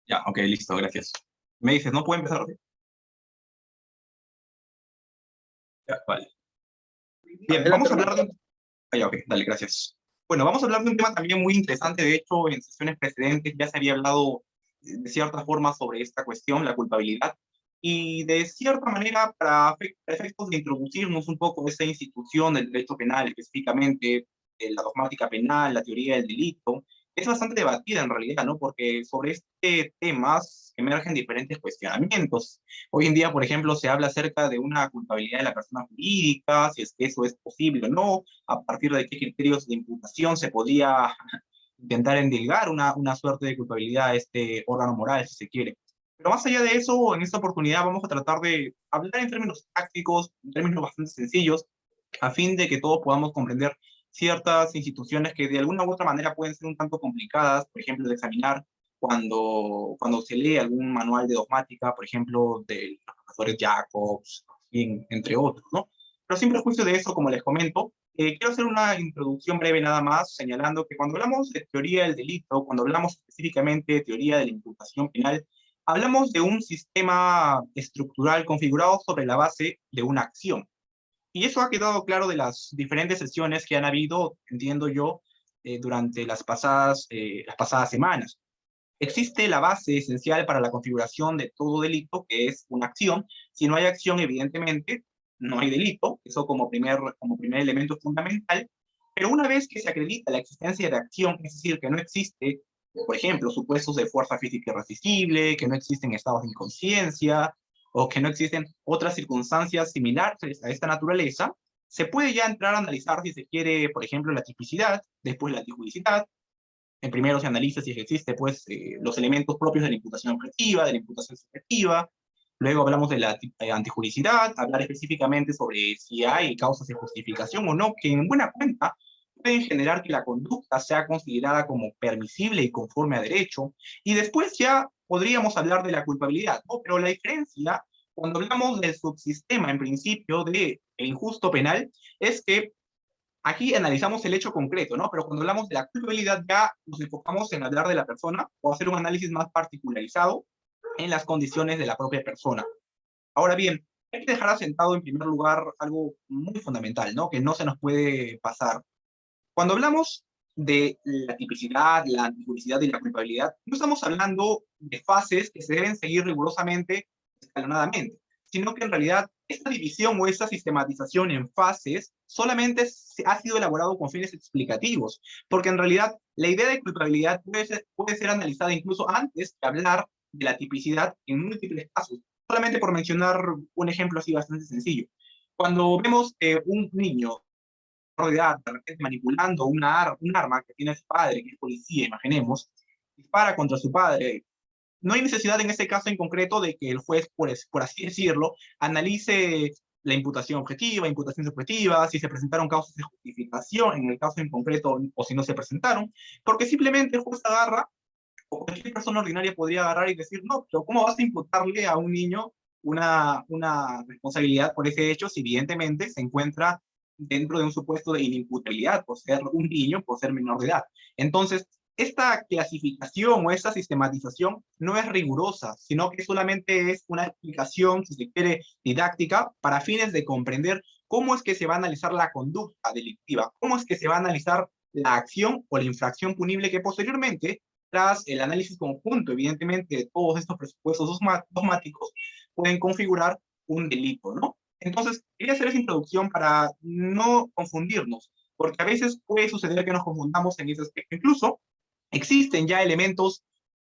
Ya, ok, listo, gracias. Me dices, ¿no puedo empezar? Ya, vale. Bien, Adelante, vamos a hablar hermano. de un... Ah, ya, ok, dale, gracias. Bueno, vamos a hablar de un tema también muy interesante. De hecho, en sesiones precedentes ya se había hablado de cierta forma sobre esta cuestión, la culpabilidad. Y de cierta manera, para efectos de introducirnos un poco a esta institución del derecho penal, específicamente la dogmática penal, la teoría del delito, es bastante debatida en realidad, ¿no? Porque sobre este tema emergen diferentes cuestionamientos. Hoy en día, por ejemplo, se habla acerca de una culpabilidad de la persona jurídica, si es que eso es posible o no, a partir de qué criterios de imputación se podía intentar endilgar una suerte de culpabilidad a este órgano moral, si se quiere. Pero más allá de eso, en esta oportunidad vamos a tratar de hablar en términos prácticos, en términos bastante sencillos, a fin de que todos podamos comprender ciertas instituciones que de alguna u otra manera pueden ser un tanto complicadas, por ejemplo, de examinar cuando se lee algún manual de dogmática, por ejemplo, de los profesores Jacobs, entre otros, ¿no? Pero sin perjuicio de eso, como les comento, quiero hacer una introducción breve nada más, señalando que cuando hablamos de teoría del delito, cuando hablamos específicamente de teoría de la imputación penal, hablamos de un sistema estructural configurado sobre la base de una acción. Y eso ha quedado claro de las diferentes sesiones que han habido, entiendo yo, durante las pasadas semanas. Existe la base esencial para la configuración de todo delito, que es una acción. Si no hay acción, evidentemente, no hay delito, eso como primer elemento fundamental. Pero una vez que se acredita la existencia de acción, es decir, que no existe, por ejemplo, supuestos de fuerza física irresistible, que no existen estados de inconsciencia, o que no existen otras circunstancias similares a esta naturaleza, se puede ya entrar a analizar si se quiere, por ejemplo, la tipicidad, después la tipicidad. En primero se analiza si existe pues, los elementos propios de la imputación objetiva, de la imputación subjetiva. Luego hablamos de la antijuricidad, hablar específicamente sobre si hay causas de justificación o no, que en buena cuenta pueden generar que la conducta sea considerada como permisible y conforme a derecho. Y después ya podríamos hablar de la culpabilidad, ¿no? Pero la diferencia, cuando hablamos del subsistema, en principio, de el injusto penal, es que aquí analizamos el hecho concreto, ¿no? Pero cuando hablamos de la culpabilidad ya nos enfocamos en hablar de la persona o hacer un análisis más particularizado en las condiciones de la propia persona. Ahora bien, hay que dejar asentado en primer lugar algo muy fundamental, ¿no? Que no se nos puede pasar. Cuando hablamos de la tipicidad, la antijuricidad y la culpabilidad, no estamos hablando de fases que se deben seguir rigurosamente, escalonadamente, sino que en realidad esta división o esta sistematización en fases solamente ha sido elaborado con fines explicativos, porque en realidad la idea de culpabilidad puede ser analizada incluso antes de hablar de la tipicidad en múltiples casos, solamente por mencionar un ejemplo así bastante sencillo. Cuando vemos un niño de edad, de repente manipulando un arma que tiene su padre, que es policía, imaginemos, dispara contra su padre. No hay necesidad en este caso en concreto de que el juez, por así decirlo, analice la imputación objetiva, imputación subjetiva, si se presentaron causas de justificación en el caso en concreto o si no se presentaron, porque simplemente el juez agarra, o cualquier persona ordinaria podría agarrar y decir, no, pero ¿cómo vas a imputarle a un niño una responsabilidad por ese hecho si evidentemente se encuentra dentro de un supuesto de inimputabilidad por ser un niño, por ser menor de edad? Entonces, esta clasificación o esta sistematización no es rigurosa, sino que solamente es una explicación, si se quiere, didáctica para fines de comprender cómo es que se va a analizar la conducta delictiva, cómo es que se va a analizar la acción o la infracción punible que posteriormente, tras el análisis conjunto, evidentemente, de todos estos presupuestos dogmáticos, pueden configurar un delito, ¿no? Entonces, quería hacer esa introducción para no confundirnos, porque a veces puede suceder que nos confundamos en ese aspecto. Incluso existen ya elementos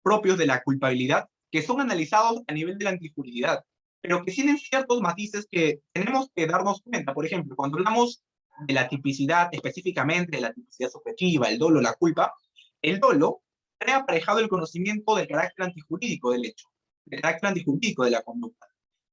propios de la culpabilidad que son analizados a nivel de la antijuricidad, pero que tienen ciertos matices que tenemos que darnos cuenta. Por ejemplo, cuando hablamos de la tipicidad, específicamente de la tipicidad subjetiva, el dolo, la culpa, el dolo trae aparejado el conocimiento del carácter antijurídico del hecho, del carácter antijurídico de la conducta.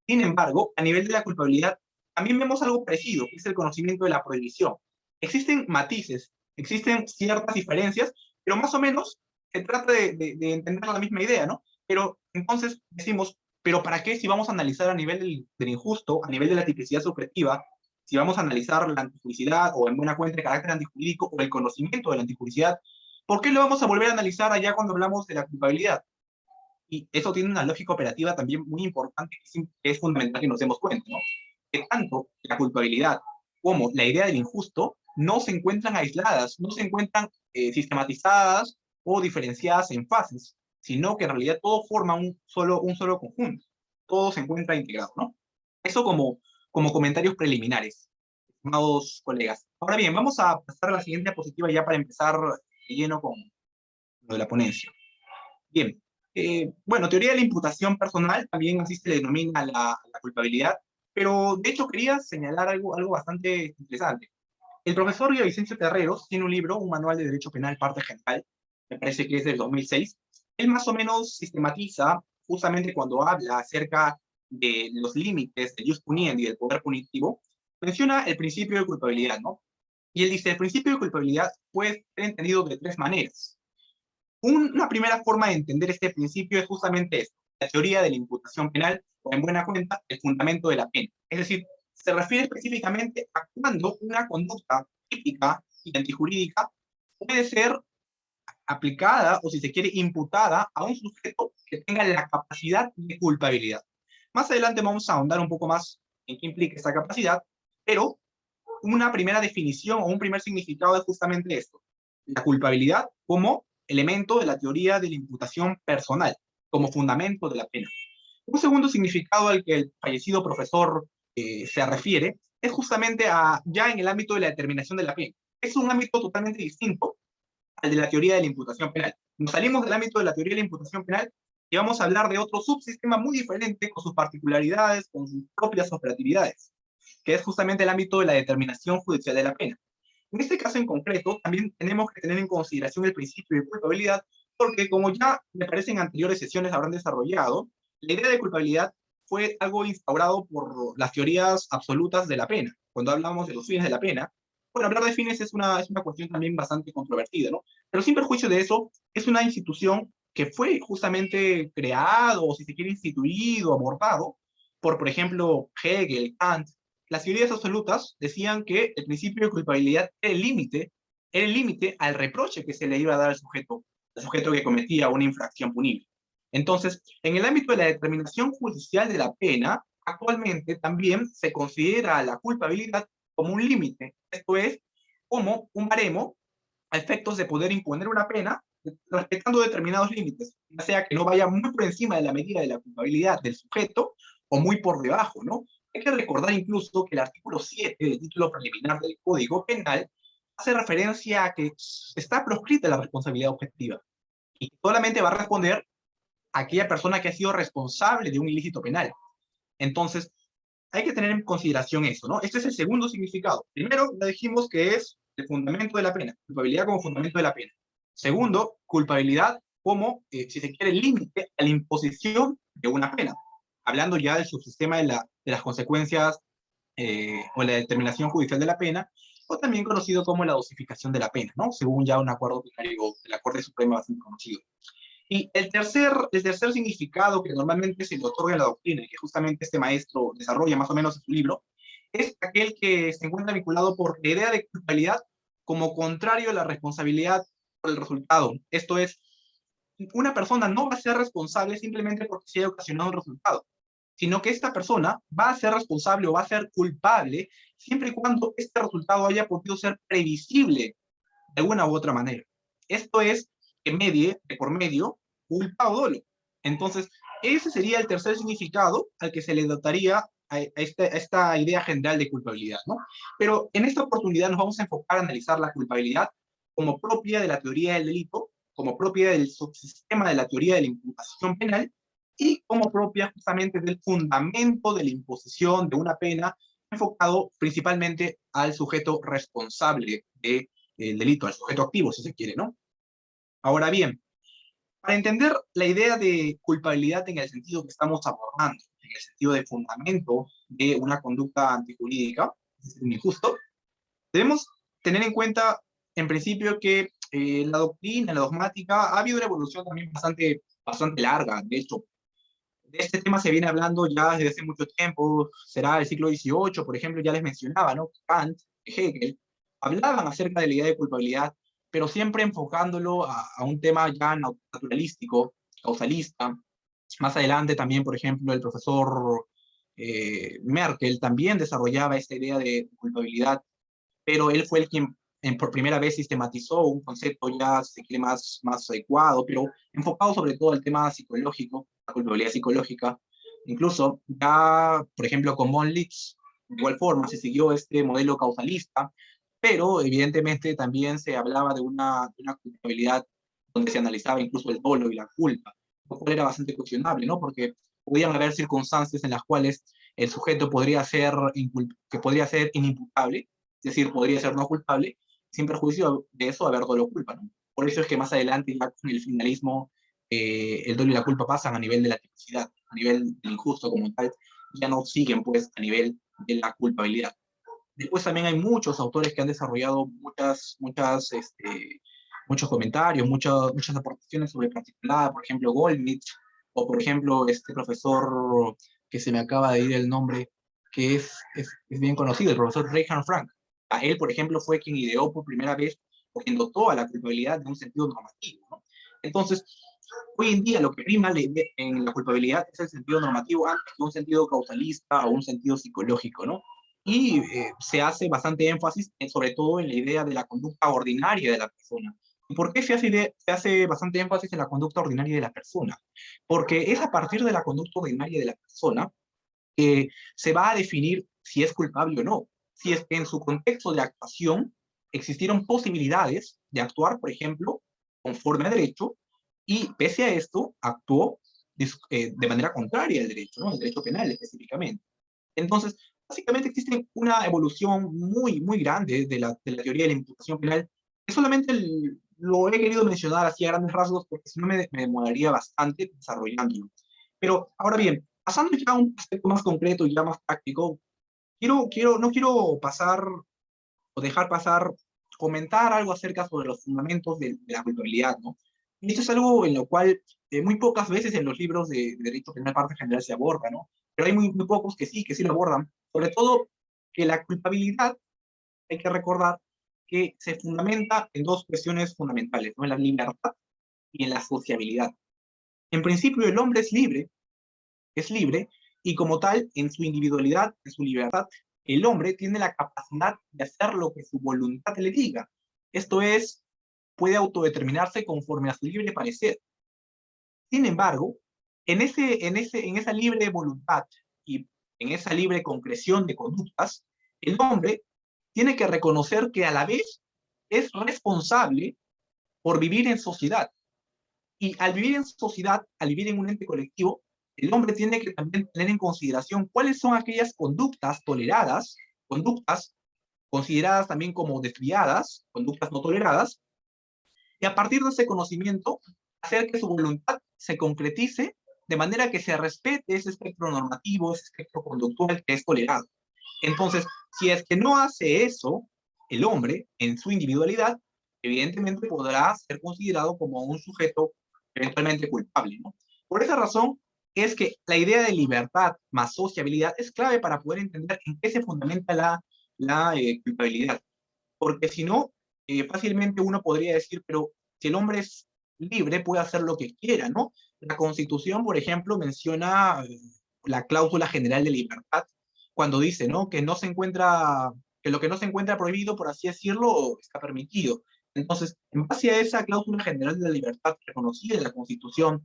Sin embargo, a nivel de la culpabilidad, también vemos algo parecido, que es el conocimiento de la prohibición. Existen matices, existen ciertas diferencias, pero más o menos se trata de entender la misma idea, ¿no? Pero entonces decimos, ¿pero para qué si vamos a analizar a nivel del injusto, a nivel de la tipicidad subjetiva, si vamos a analizar la antijuricidad o en buena cuenta el carácter antijurídico o el conocimiento de la antijuricidad, ¿por qué lo vamos a volver a analizar allá cuando hablamos de la culpabilidad? Y eso tiene una lógica operativa también muy importante que es fundamental que nos demos cuenta, ¿no? Que tanto la culpabilidad como la idea del injusto no se encuentran aisladas, no se encuentran sistematizadas o diferenciadas en fases, sino que en realidad todo forma un solo conjunto, todo se encuentra integrado, ¿no? Eso como comentarios preliminares, estimados colegas. Ahora bien, vamos a pasar a la siguiente diapositiva ya para empezar de lleno con lo de la ponencia. Bien, bueno, teoría de la imputación personal, también así se le denomina la culpabilidad, pero de hecho quería señalar algo bastante interesante. El profesor Vicencio Terreros tiene un libro, un manual de derecho penal, parte general, me parece que es del 2006. Él más o menos sistematiza, justamente cuando habla acerca de los límites del jus puniendi y del poder punitivo, menciona el principio de culpabilidad, ¿no? Y él dice, el principio de culpabilidad puede ser entendido de tres maneras. Una primera forma de entender este principio es justamente esto, la teoría de la imputación penal, o en buena cuenta, el fundamento de la pena. Es decir, se refiere específicamente a cuando una conducta típica y antijurídica puede ser aplicada o, si se quiere, imputada a un sujeto que tenga la capacidad de culpabilidad. Más adelante vamos a ahondar un poco más en qué implica esa capacidad, pero una primera definición o un primer significado es justamente esto, la culpabilidad como elemento de la teoría de la imputación personal, como fundamento de la pena. Un segundo significado al que el fallecido profesor se refiere es justamente ya en el ámbito de la determinación de la pena. Es un ámbito totalmente distinto al de la teoría de la imputación penal. Nos salimos del ámbito de la teoría de la imputación penal y vamos a hablar de otro subsistema muy diferente, con sus particularidades, con sus propias operatividades, que es justamente el ámbito de la determinación judicial de la pena. En este caso en concreto, también tenemos que tener en consideración el principio de culpabilidad, porque como ya me parece en anteriores sesiones habrán desarrollado, la idea de culpabilidad fue algo instaurado por las teorías absolutas de la pena. Cuando hablamos de los fines de la pena, bueno, hablar de fines es una cuestión también bastante controvertida, ¿no? Pero sin perjuicio de eso, es una institución que fue justamente creado, o si se quiere instituido, abordado, por ejemplo, Hegel, Kant. Las teorías absolutas decían que el principio de culpabilidad era el límite al reproche que se le iba a dar al sujeto que cometía una infracción punible. Entonces, en el ámbito de la determinación judicial de la pena, actualmente también se considera la culpabilidad como un límite, esto es, como un baremo a efectos de poder imponer una pena respetando determinados límites, ya sea que no vaya muy por encima de la medida de la culpabilidad del sujeto o muy por debajo, ¿no? Hay que recordar incluso que el artículo 7 del título preliminar del Código Penal hace referencia a que está proscrita la responsabilidad objetiva y solamente va a responder a aquella persona que ha sido responsable de un ilícito penal. Entonces, hay que tener en consideración eso, ¿no? Este es el segundo significado. Primero, ya dijimos que es el fundamento de la pena, culpabilidad como fundamento de la pena. Segundo, culpabilidad como, si se quiere, límite a la imposición de una pena. Hablando ya del subsistema de las consecuencias o la determinación judicial de la pena, o también conocido como la dosificación de la pena, ¿no? Según ya un acuerdo plenario de la Corte Suprema bastante conocido. Y el tercer significado que normalmente se le otorga en la doctrina, y que justamente este maestro desarrolla más o menos en su libro, es aquel que se encuentra vinculado por la idea de culpabilidad como contrario a la responsabilidad por el resultado. Esto es, una persona no va a ser responsable simplemente porque se haya ocasionado un resultado, sino que esta persona va a ser responsable o va a ser culpable siempre y cuando este resultado haya podido ser previsible de alguna u otra manera. Esto es que medie de por medio culpa o dolo. Entonces, ese sería el tercer significado al que se le dotaría a esta idea general de culpabilidad, ¿no? Pero en esta oportunidad nos vamos a enfocar a analizar la culpabilidad como propia de la teoría del delito, como propia del subsistema de la teoría de la imputación penal y como propia justamente del fundamento de la imposición de una pena enfocado principalmente al sujeto responsable de el delito, al sujeto activo, si se quiere, ¿no? Ahora bien, para entender la idea de culpabilidad en el sentido que estamos abordando, en el sentido de fundamento de una conducta antijurídica, es un injusto, debemos tener en cuenta, en principio, que la doctrina, la dogmática, ha habido una evolución también bastante larga. De hecho, de este tema se viene hablando ya desde hace mucho tiempo, será el siglo XVIII, por ejemplo, ya les mencionaba, ¿no? Kant, Hegel, hablaban acerca de la idea de culpabilidad, pero siempre enfocándolo a un tema ya naturalístico, causalista, Más adelante también, por ejemplo, el profesor Merkel también desarrollaba esta idea de culpabilidad, pero él fue el quien por primera vez sistematizó un concepto ya, si se quiere, más adecuado, pero enfocado sobre todo al tema psicológico, la culpabilidad psicológica. Incluso ya, por ejemplo, con von Litz, de igual forma, se siguió este modelo causalista, pero evidentemente también se hablaba de una culpabilidad donde se analizaba incluso el dolo y la culpa, lo cual era bastante cuestionable, ¿no? Porque podían haber circunstancias en las cuales el sujeto que podría ser inimputable, es decir, podría ser no culpable, sin perjuicio de eso haber dolo culpa, ¿no? Por eso es que más adelante, ya con el finalismo, el dolo y la culpa pasan a nivel de la tipicidad, a nivel del injusto como tal, ya no siguen pues a nivel de la culpabilidad. Después también hay muchos autores que han desarrollado muchos comentarios, muchas aportaciones sobre particular, por ejemplo, Goldmich, o por ejemplo, este profesor que se me acaba de ir el nombre, que es bien conocido, el profesor Reinhard Frank. A él, por ejemplo, fue quien ideó por primera vez, o quien dotó a la culpabilidad de un sentido normativo, ¿no? Entonces, hoy en día lo que prima en la culpabilidad es el sentido normativo antes que un sentido causalista o un sentido psicológico, ¿no? Y se hace bastante énfasis sobre todo en la idea de la conducta ordinaria de la persona. ¿Y por qué se hace bastante énfasis en la conducta ordinaria de la persona? Porque es a partir de la conducta ordinaria de la persona que se va a definir si es culpable o no. Si es que en su contexto de actuación existieron posibilidades de actuar, por ejemplo, conforme a derecho, y pese a esto actuó de manera contraria al derecho, ¿no? El derecho penal específicamente. Entonces, básicamente existe una evolución muy grande de la teoría de la imputación penal, que solamente lo he querido mencionar así a grandes rasgos, porque si no me demoraría bastante desarrollándolo. Pero ahora bien, pasando ya a un aspecto más concreto y ya más práctico, no quiero pasar o dejar pasar, comentar algo acerca sobre los fundamentos de la culpabilidad, ¿no? Y esto es algo en lo cual muy pocas veces en los libros de derecho penal parte general se aborda, ¿no? Pero hay muy pocos que sí lo abordan. Sobre todo que la culpabilidad, hay que recordar que se fundamenta en dos cuestiones fundamentales, ¿no? En la libertad y en la sociabilidad. En principio, el hombre es libre y como tal, en su individualidad, en su libertad, el hombre tiene la capacidad de hacer lo que su voluntad le diga. Esto es, puede autodeterminarse conforme a su libre parecer. Sin embargo, en esa libre voluntad y en esa libre concreción de conductas, el hombre tiene que reconocer que a la vez es responsable por vivir en sociedad. Y al vivir en sociedad, al vivir en un ente colectivo, el hombre tiene que también tener en consideración cuáles son aquellas conductas toleradas, conductas consideradas también como desviadas, conductas no toleradas, y a partir de ese conocimiento, hacer que su voluntad se concretice de manera que se respete ese espectro normativo, ese espectro conductual que es tolerado. Entonces, si es que no hace eso, el hombre, en su individualidad, evidentemente podrá ser considerado como un sujeto eventualmente culpable, ¿no? Por esa razón es que la idea de libertad más sociabilidad es clave para poder entender en qué se fundamenta la culpabilidad. Porque si no, fácilmente uno podría decir, pero si el hombre es libre, puede hacer lo que quiera, ¿no? La Constitución, por ejemplo, menciona la cláusula general de libertad cuando dice, ¿no? Que no se encuentra, que lo que no se encuentra prohibido, por así decirlo, está permitido. Entonces, en base a esa cláusula general de la libertad reconocida en la Constitución,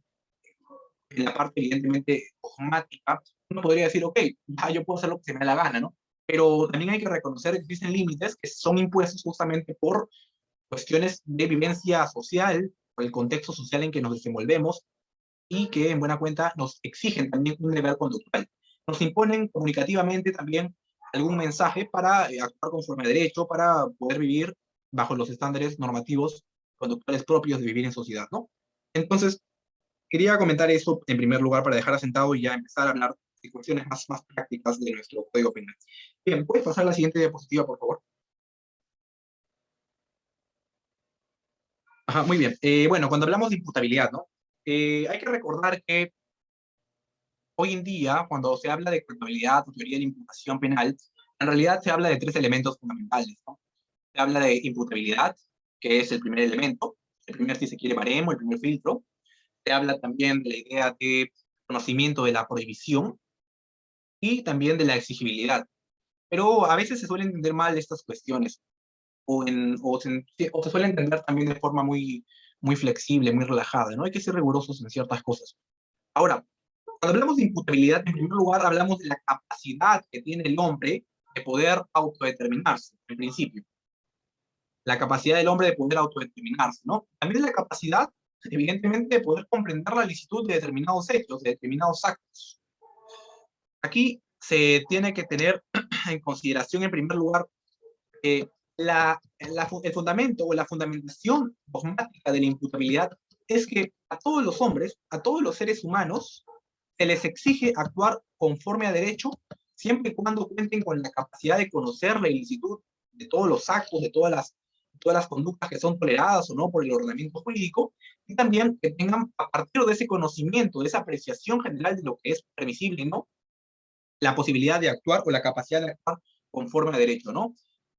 en la parte evidentemente dogmática, uno podría decir, ok, ya yo puedo hacer lo que se me da la gana, ¿no? Pero también hay que reconocer que existen límites que son impuestos justamente por cuestiones de vivencia social, por el contexto social en que nos desenvolvemos y que en buena cuenta nos exigen también un deber conductual. Nos imponen comunicativamente también algún mensaje para actuar conforme a derecho, para poder vivir bajo los estándares normativos conductuales propios de vivir en sociedad, ¿no? Entonces, quería comentar eso en primer lugar para dejar asentado y ya empezar a hablar de cuestiones más prácticas de nuestro código penal. Bien, ¿puedes pasar a la siguiente diapositiva, por favor? Ajá, muy bien. Bueno, cuando hablamos de imputabilidad, ¿no? Hay que recordar que hoy en día, cuando se habla de culpabilidad o teoría de la imputación penal, en realidad se habla de tres elementos fundamentales, ¿no? Se habla de imputabilidad, que es el primer elemento, el primer, si se quiere, baremo, el primer filtro. Se habla también de la idea de conocimiento de la prohibición y también de la exigibilidad. Pero a veces se suelen entender mal estas cuestiones, o se suele entender también de forma muy flexible, muy relajada, ¿no? Hay que ser rigurosos en ciertas cosas. Ahora, cuando hablamos de imputabilidad, en primer lugar hablamos de la capacidad que tiene el hombre de poder autodeterminarse, en principio. La capacidad del hombre de poder autodeterminarse, ¿no? También la capacidad, evidentemente, de poder comprender la licitud de determinados hechos, de determinados actos. Aquí se tiene que tener en consideración, en primer lugar, el fundamento o la fundamentación dogmática de la imputabilidad es que a todos los hombres, a todos los seres humanos, se les exige actuar conforme a derecho, siempre y cuando cuenten con la capacidad de conocer la ilicitud de todos los actos, de todas las conductas que son toleradas o no por el ordenamiento jurídico, y también que tengan, a partir de ese conocimiento, de esa apreciación general de lo que es permisible, ¿no? La posibilidad de actuar o la capacidad de actuar conforme a derecho, ¿no?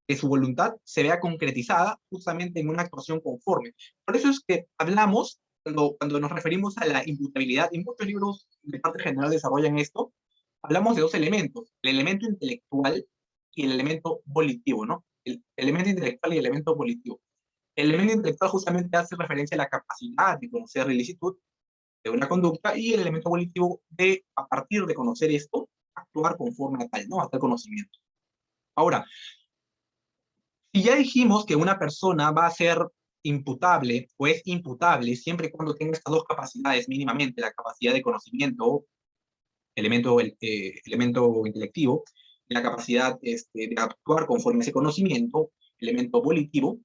Que su voluntad se vea concretizada justamente en una actuación conforme. Por eso es que hablamos, cuando nos referimos a la imputabilidad, y muchos libros de parte general desarrollan esto, hablamos de dos elementos, el elemento intelectual y el elemento volitivo, ¿no? El elemento intelectual y el elemento volitivo. El elemento intelectual justamente hace referencia a la capacidad de conocer la ilicitud de una conducta y el elemento volitivo de, a partir de conocer esto, actuar conforme a tal, ¿no? A tal conocimiento. Ahora, si ya dijimos que una persona va a ser imputable o es imputable siempre y cuando tenga estas dos capacidades mínimamente, la capacidad de conocimiento, elemento intelectivo, y la capacidad de actuar conforme a ese conocimiento, elemento volitivo,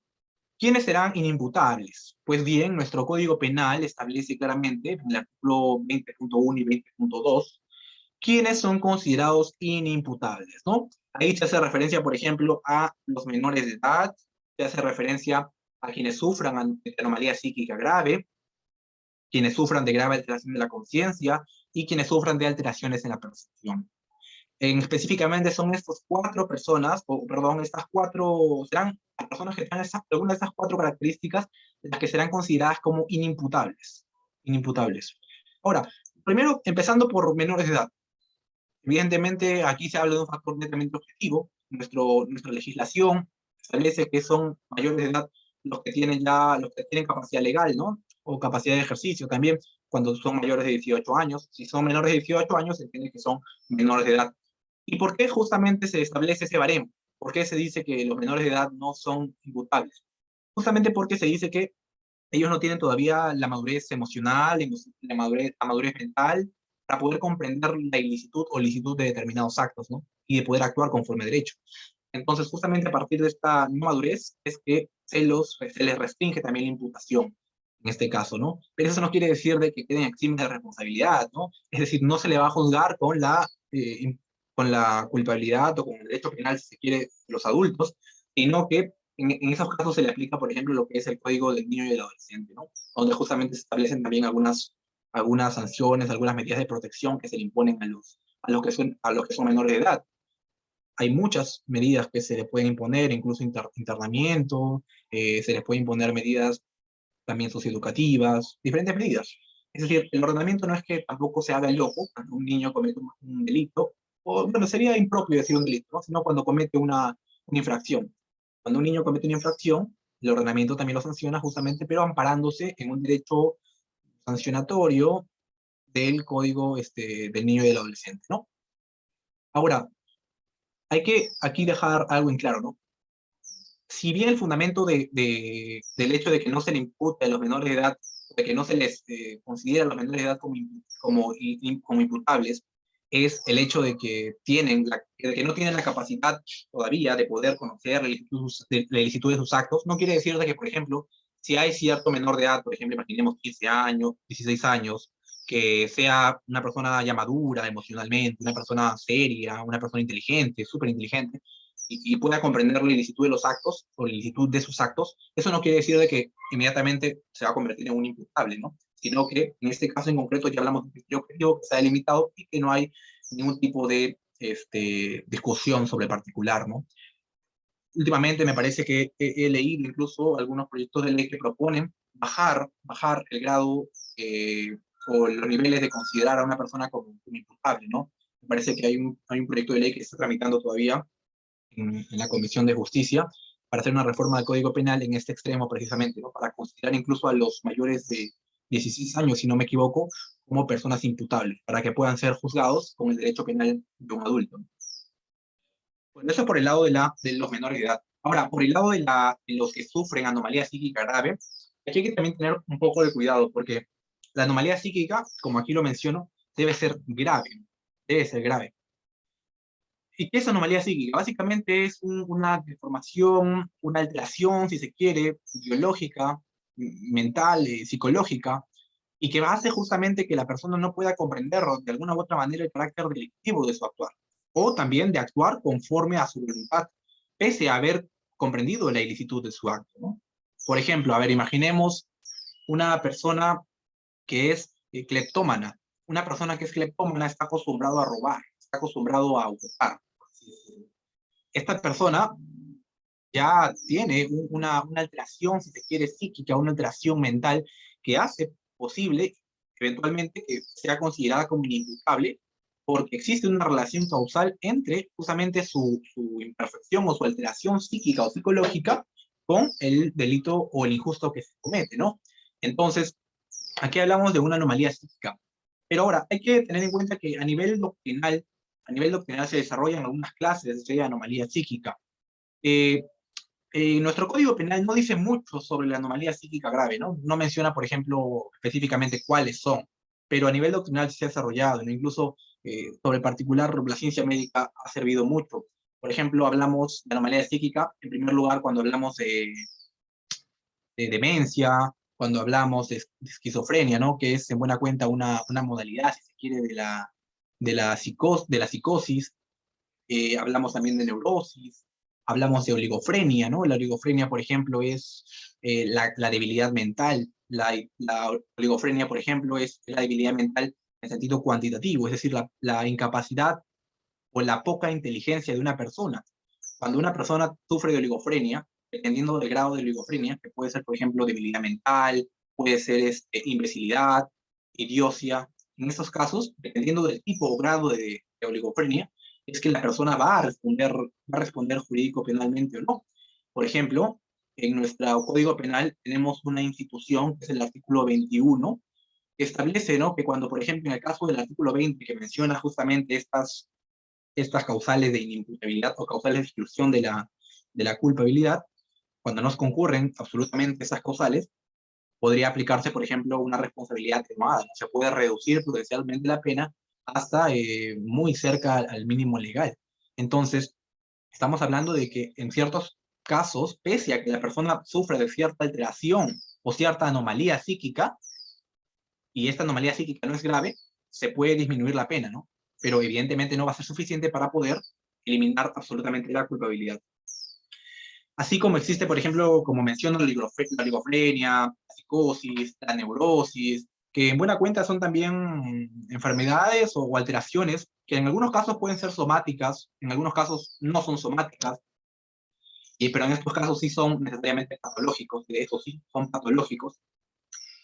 ¿quiénes serán inimputables? Pues bien, nuestro Código Penal establece claramente en el artículo 20.1 y 20.2 quiénes son considerados inimputables, ¿no? Ahí se hace referencia, por ejemplo, a los menores de edad, se hace referencia a quienes sufran de anomalía psíquica grave, quienes sufran de grave alteración de la conciencia y quienes sufran de alteraciones en la percepción. Específicamente son estas cuatro personas, o perdón, estas cuatro, serán las personas que tengan alguna de estas cuatro características las que serán consideradas como inimputables. Inimputables. Ahora, primero, empezando por menores de edad. Evidentemente, aquí se habla de un factor netamente objetivo. Nuestra legislación establece que son mayores de edad los que tienen capacidad legal, ¿no? O capacidad de ejercicio también, cuando son mayores de 18 años. Si son menores de 18 años, se entiende que son menores de edad. ¿Y por qué justamente se establece ese baremo? ¿Por qué se dice que los menores de edad no son imputables? Justamente porque se dice que ellos no tienen todavía la madurez emocional, la madurez mental, para poder comprender la ilicitud o licitud de determinados actos, ¿no? Y de poder actuar conforme a derecho. Entonces, justamente a partir de esta no madurez es que se les restringe también la imputación, en este caso, ¿no? Pero eso no quiere decir de que queden eximes de responsabilidad, ¿no? Es decir, no se le va a juzgar con la culpabilidad o con el derecho penal, si se quiere, de los adultos, sino que en esos casos se le aplica, por ejemplo, lo que es el Código del Niño y del Adolescente, ¿no? Donde justamente se establecen también algunas sanciones, algunas medidas de protección que se le imponen a los que son menores de edad. Hay muchas medidas que se le pueden imponer, incluso internamiento, se les puede imponer medidas también socioeducativas, diferentes medidas. Es decir, el ordenamiento no es que tampoco se haga el loco cuando un niño comete un delito, o bueno, sería impropio decir un delito, ¿no? Sino cuando comete una infracción. Cuando un niño comete una infracción, el ordenamiento también lo sanciona justamente, pero amparándose en un derecho sancionatorio del Código del Niño y del Adolescente, ¿no? Ahora, hay que aquí dejar algo en claro, ¿no? Si bien el fundamento del hecho de que no se le impute a los menores de edad, de que no se les considera a los menores de edad como imputables, es el hecho de que de que no tienen la capacidad todavía de poder conocer la ilicitud de sus actos, no quiere decir de que, por ejemplo, si hay cierto menor de edad, por ejemplo, imaginemos 15 años, 16 años, que sea una persona ya madura emocionalmente, una persona seria, una persona inteligente, súper inteligente, y pueda comprender la ilicitud de los actos o la ilicitud de sus actos, eso no quiere decir de que inmediatamente se va a convertir en un imputable, ¿no? Sino que en este caso en concreto ya hablamos de un criterio objetivo que está delimitado y que no hay ningún tipo de discusión sobre particular, ¿no? Últimamente me parece que he leído incluso algunos proyectos de ley que proponen bajar el grado o los niveles de considerar a una persona como imputable, ¿no? Me parece que hay un proyecto de ley que se está tramitando todavía en la Comisión de Justicia para hacer una reforma del Código Penal en este extremo precisamente, ¿no? Para considerar incluso a los mayores de 16 años, si no me equivoco, como personas imputables, para que puedan ser juzgados con el derecho penal de un adulto, ¿no? Bueno, eso por el lado de los menores de edad. Ahora, por el lado de los que sufren anomalía psíquica grave, aquí hay que también tener un poco de cuidado, porque la anomalía psíquica, como aquí lo menciono, debe ser grave, debe ser grave. ¿Y qué es anomalía psíquica? Básicamente es una deformación, una alteración, si se quiere, biológica, mental, psicológica, y que hace justamente que la persona no pueda comprender de alguna u otra manera el carácter delictivo de su actuar, o también de actuar conforme a su voluntad, pese a haber comprendido la ilicitud de su acto, ¿no? Por ejemplo, a ver, imaginemos una persona que es cleptómana. Una persona que es cleptómana está acostumbrado a robar, está acostumbrado a hurtar. Esta persona ya tiene una alteración, si se quiere, psíquica, una alteración mental que hace posible eventualmente que sea considerada como inimputable porque existe una relación causal entre justamente su imperfección o su alteración psíquica o psicológica con el delito o el injusto que se comete, ¿no? Entonces, aquí hablamos de una anomalía psíquica. Pero ahora, hay que tener en cuenta que a nivel doctrinal se desarrollan algunas clases de anomalía psíquica. Eh, Nuestro Código Penal no dice mucho sobre la anomalía psíquica grave, ¿no? No menciona, por ejemplo, específicamente cuáles son, pero a nivel doctrinal sí se ha desarrollado, ¿no? Incluso sobre el particular, la ciencia médica ha servido mucho. Por ejemplo, hablamos de anomalía psíquica, en primer lugar, cuando hablamos de demencia, cuando hablamos de esquizofrenia, ¿no? Que es en buena cuenta una modalidad, si se quiere, de la psicosis. Hablamos también de neurosis, hablamos de oligofrenia, ¿no? La oligofrenia, por ejemplo, es la debilidad mental. La oligofrenia, por ejemplo, es la debilidad mental en sentido cuantitativo, es decir, la incapacidad o la poca inteligencia de una persona. Cuando una persona sufre de oligofrenia, dependiendo del grado de oligofrenia, que puede ser, por ejemplo, debilidad mental, puede ser imbecilidad, idiocia, en estos casos, dependiendo del tipo o grado de oligofrenia, es que la persona va a responder jurídico penalmente o no. Por ejemplo, en nuestro Código Penal tenemos una institución, que es el artículo 21, que establece, ¿no? Que cuando, por ejemplo, en el caso del artículo 20, que menciona justamente estas causales de inimputabilidad o causales de exclusión de la culpabilidad, cuando nos concurren absolutamente esas causales, podría aplicarse, por ejemplo, una responsabilidad atenuada. ¿No? Se puede reducir prudencialmente la pena hasta muy cerca al mínimo legal. Entonces, estamos hablando de que en ciertos casos, pese a que la persona sufre de cierta alteración o cierta anomalía psíquica, y esta anomalía psíquica no es grave, se puede disminuir la pena, ¿no? Pero evidentemente no va a ser suficiente para poder eliminar absolutamente la culpabilidad. Así como existe, por ejemplo, como menciono, la oligofrenia, la psicosis, la neurosis, que en buena cuenta son también enfermedades o alteraciones que en algunos casos pueden ser somáticas, en algunos casos no son somáticas, pero en estos casos sí son necesariamente patológicos, de eso sí, son patológicos.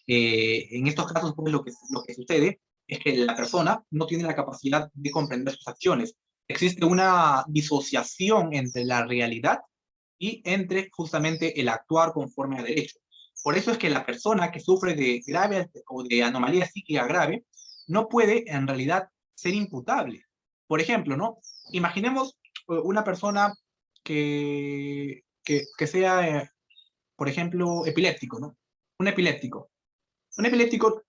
En estos casos, pues, lo que sucede es que la persona no tiene la capacidad de comprender sus acciones. Existe una disociación entre la realidad y entre justamente el actuar conforme a derecho. Por eso es que la persona que sufre de grave o de anomalía psíquica grave no puede en realidad ser imputable. Por ejemplo, ¿no? Imaginemos una persona que sea, por ejemplo, epiléptico, ¿no? Un epiléptico. Un epiléptico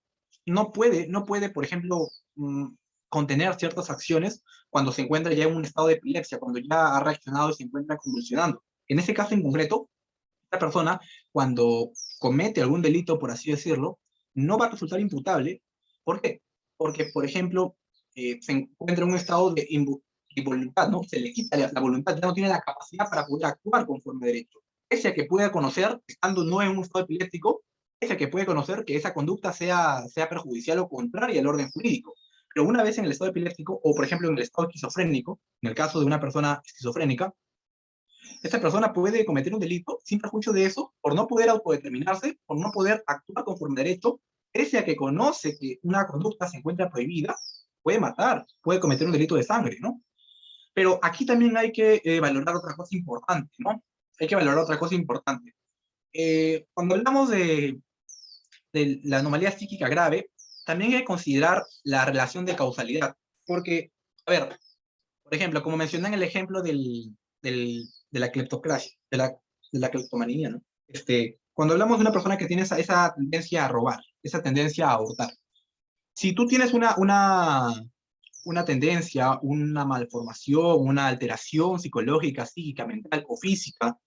no puede, por ejemplo, contener ciertas acciones cuando se encuentra ya en un estado de epilepsia, cuando ya ha reaccionado y se encuentra convulsionando. En ese caso en concreto, esta persona, cuando comete algún delito, por así decirlo, no va a resultar imputable. ¿Por qué? Porque, por ejemplo, se encuentra en un estado de involuntad, ¿no? Se le quita la voluntad, ya no tiene la capacidad para poder actuar conforme a derecho. Pese a que pueda conocer, estando no en un estado epiléptico, pese a que puede conocer que esa conducta sea perjudicial o contraria al orden jurídico. Pero una vez en el estado epiléptico, o por ejemplo en el estado esquizofrénico, en el caso de una persona esquizofrénica, esta persona puede cometer un delito sin perjuicio de eso, por no poder autodeterminarse, por no poder actuar conforme a derecho, pese a que conoce que una conducta se encuentra prohibida, puede matar, puede cometer un delito de sangre, ¿no? Pero aquí también hay que valorar otra cosa importante, ¿no? Hay que valorar otra cosa importante. Cuando hablamos de la anomalía psíquica grave, también hay que considerar la relación de causalidad. Porque, a ver, por ejemplo, como mencioné en el ejemplo de la cleptocracia, de la cleptomanía, ¿no? Cuando hablamos de una persona que tiene esa tendencia a robar, esa tendencia a hurtar, si tú tienes una tendencia, una malformación, una alteración psicológica, psíquica, mental o física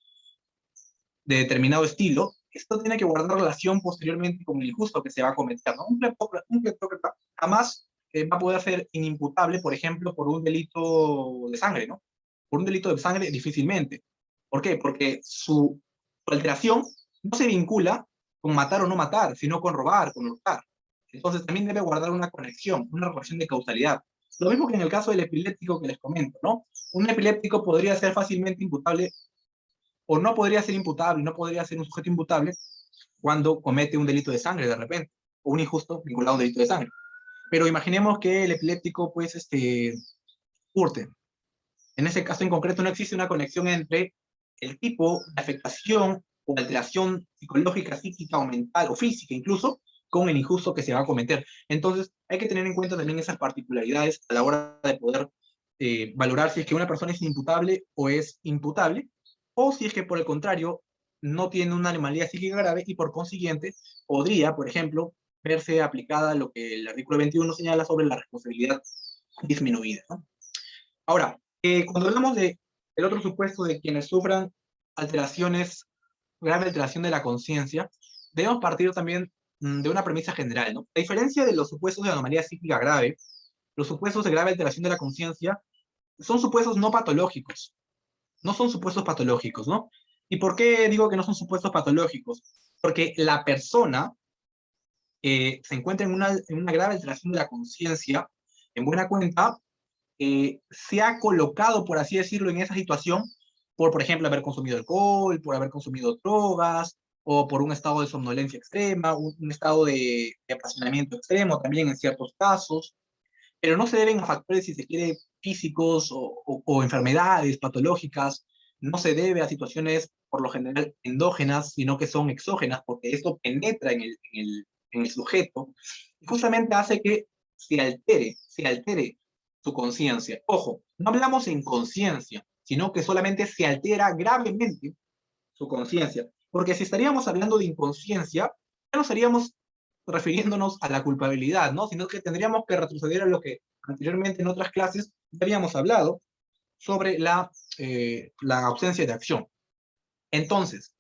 de determinado estilo, esto tiene que guardar relación posteriormente con el injusto que se va a cometer, ¿no? Un cleptócrata jamás va a poder ser inimputable, por ejemplo, por un delito de sangre, ¿no? Por un delito de sangre difícilmente. ¿Por qué? Porque su alteración no se vincula con matar o no matar, sino con robar, con hurtar. Entonces también debe guardar una conexión, una relación de causalidad. Lo mismo que en el caso del epiléptico que les comento, ¿no? Un epiléptico podría ser fácilmente imputable o no podría ser imputable, no podría ser un sujeto imputable cuando comete un delito de sangre de repente, o un injusto vinculado a un delito de sangre. Pero imaginemos que el epiléptico, pues, hurte. En ese caso en concreto no existe una conexión entre el tipo de afectación o alteración psicológica, psíquica o mental o física incluso, con el injusto que se va a cometer. Entonces, hay que tener en cuenta también esas particularidades a la hora de poder valorar si es que una persona es inimputable o es imputable, o si es que por el contrario no tiene una anomalía psíquica grave y por consiguiente podría, por ejemplo, verse aplicada lo que el artículo 21 señala sobre la responsabilidad disminuida, ¿no? Ahora, cuando hablamos del otro supuesto de quienes sufran alteraciones, grave alteración de la conciencia, debemos partir también de una premisa general, ¿no? A diferencia de los supuestos de anomalía psíquica grave, los supuestos de grave alteración de la conciencia son supuestos no patológicos, no son supuestos patológicos, ¿no? ¿Y por qué digo que no son supuestos patológicos? Porque la persona se encuentra en una grave alteración de la conciencia, en buena cuenta, se ha colocado, por así decirlo, en esa situación por ejemplo, haber consumido alcohol, por haber consumido drogas, o por un estado de somnolencia extrema, un estado de apasionamiento extremo también en ciertos casos, pero no se deben a factores, si se quiere, físicos o enfermedades patológicas, no se debe a situaciones por lo general endógenas, sino que son exógenas, porque esto penetra en el sujeto y justamente hace que se altere su conciencia. Ojo, no hablamos en conciencia, sino que solamente se altera gravemente su conciencia. Porque si estaríamos hablando de inconsciencia, ya no estaríamos refiriéndonos a la culpabilidad, ¿no? Sino que tendríamos que retroceder a lo que anteriormente en otras clases ya habíamos hablado sobre la ausencia de acción. Entonces,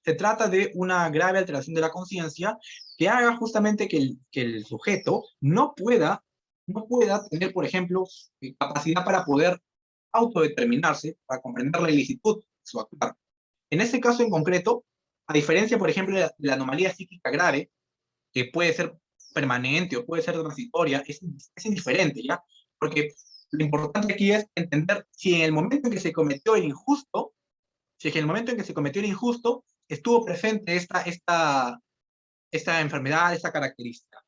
se trata de una grave alteración de la conciencia que haga justamente que el sujeto no pueda tener, por ejemplo, capacidad para poder autodeterminarse, para comprender la ilicitud de su actuar. En este caso en concreto, a diferencia, por ejemplo, de la anomalía psíquica grave, que puede ser permanente o puede ser transitoria, es indiferente, ¿ya? Porque lo importante aquí es entender si en el momento en que se cometió el injusto, si es que en el momento en que se cometió el injusto, estuvo presente esta enfermedad, esta característica.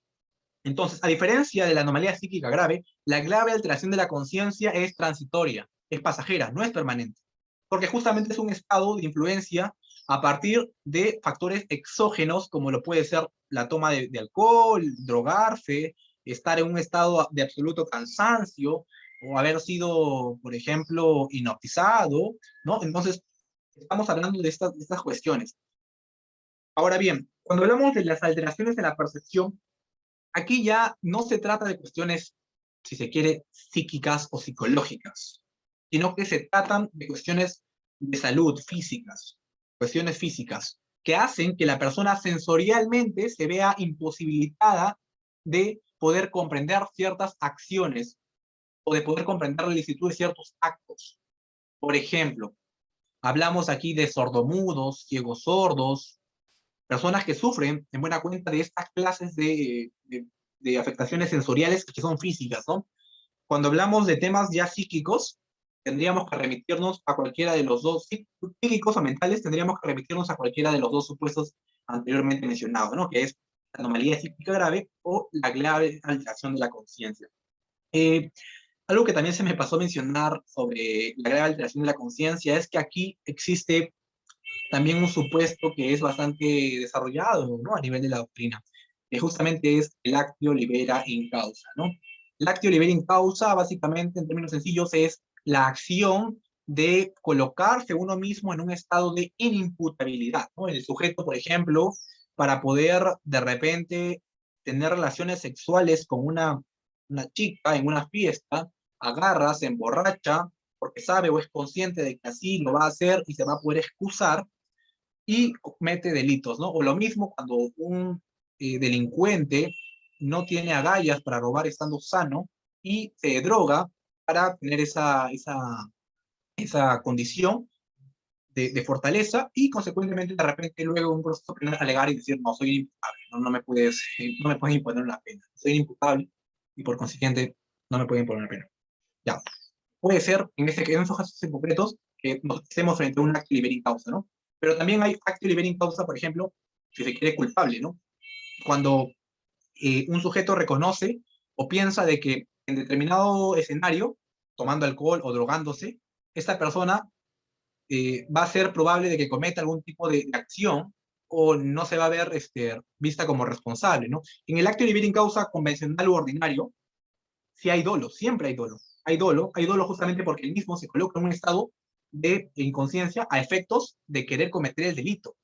Entonces, a diferencia de la anomalía psíquica grave, la grave alteración de la conciencia es transitoria, es pasajera, no es permanente, porque justamente es un estado de influencia a partir de factores exógenos, como lo puede ser la toma de alcohol, drogarse, estar en un estado de absoluto cansancio, o haber sido, por ejemplo, hipnotizado, ¿no? Entonces, estamos hablando de estas cuestiones. Ahora bien, cuando hablamos de las alteraciones en la percepción, aquí ya no se trata de cuestiones, si se quiere, psíquicas o psicológicas, sino que se tratan de cuestiones de salud físicas, cuestiones físicas, que hacen que la persona sensorialmente se vea imposibilitada de poder comprender ciertas acciones o de poder comprender la licitud de ciertos actos. Por ejemplo, hablamos aquí de sordomudos, ciegos sordos, personas que sufren en buena cuenta de estas clases de afectaciones sensoriales que son físicas, ¿no? Cuando hablamos de temas ya psíquicos, tendríamos que remitirnos a cualquiera de los dos, psíquicos o mentales, tendríamos que remitirnos a cualquiera de los dos supuestos anteriormente mencionados, ¿no? Que es anomalía psíquica grave o la grave alteración de la conciencia. Eh, Algo que también se me pasó a mencionar sobre la grave alteración de la conciencia es que aquí existe también un supuesto que es bastante desarrollado, ¿no? A nivel de la doctrina, que justamente es el actio libera in causa, ¿no? El actio libera in causa, básicamente, en términos sencillos, es la acción de colocarse uno mismo en un estado de inimputabilidad, ¿no? El sujeto, por ejemplo, para poder de repente tener relaciones sexuales con una chica en una fiesta, agarra, se emborracha, porque sabe o es consciente de que así lo va a hacer y se va a poder excusar y comete delitos, ¿no? O lo mismo cuando un delincuente no tiene agallas para robar estando sano y se droga para tener esa condición de fortaleza y consecuentemente de repente luego un proceso penal alegar y decir, no, soy inimputable, no me puedes imponer una pena, soy inimputable y por consiguiente no me pueden imponer una pena. Ya, puede ser en esos casos en concretos que nos estemos frente a un acto liberi causa, ¿no? Pero también hay acto liberi causa, por ejemplo, si se quiere culpable, ¿no? Cuando un sujeto reconoce o piensa de que en determinado escenario, tomando alcohol o drogándose, esta persona va a ser probable de que cometa algún tipo de acción o no se va a ver vista como responsable, ¿no? En el acto liberi causa convencional u ordinario, sí hay dolo, siempre hay dolo. Hay dolo justamente porque el mismo se coloca en un estado de inconsciencia a efectos de querer cometer el delito,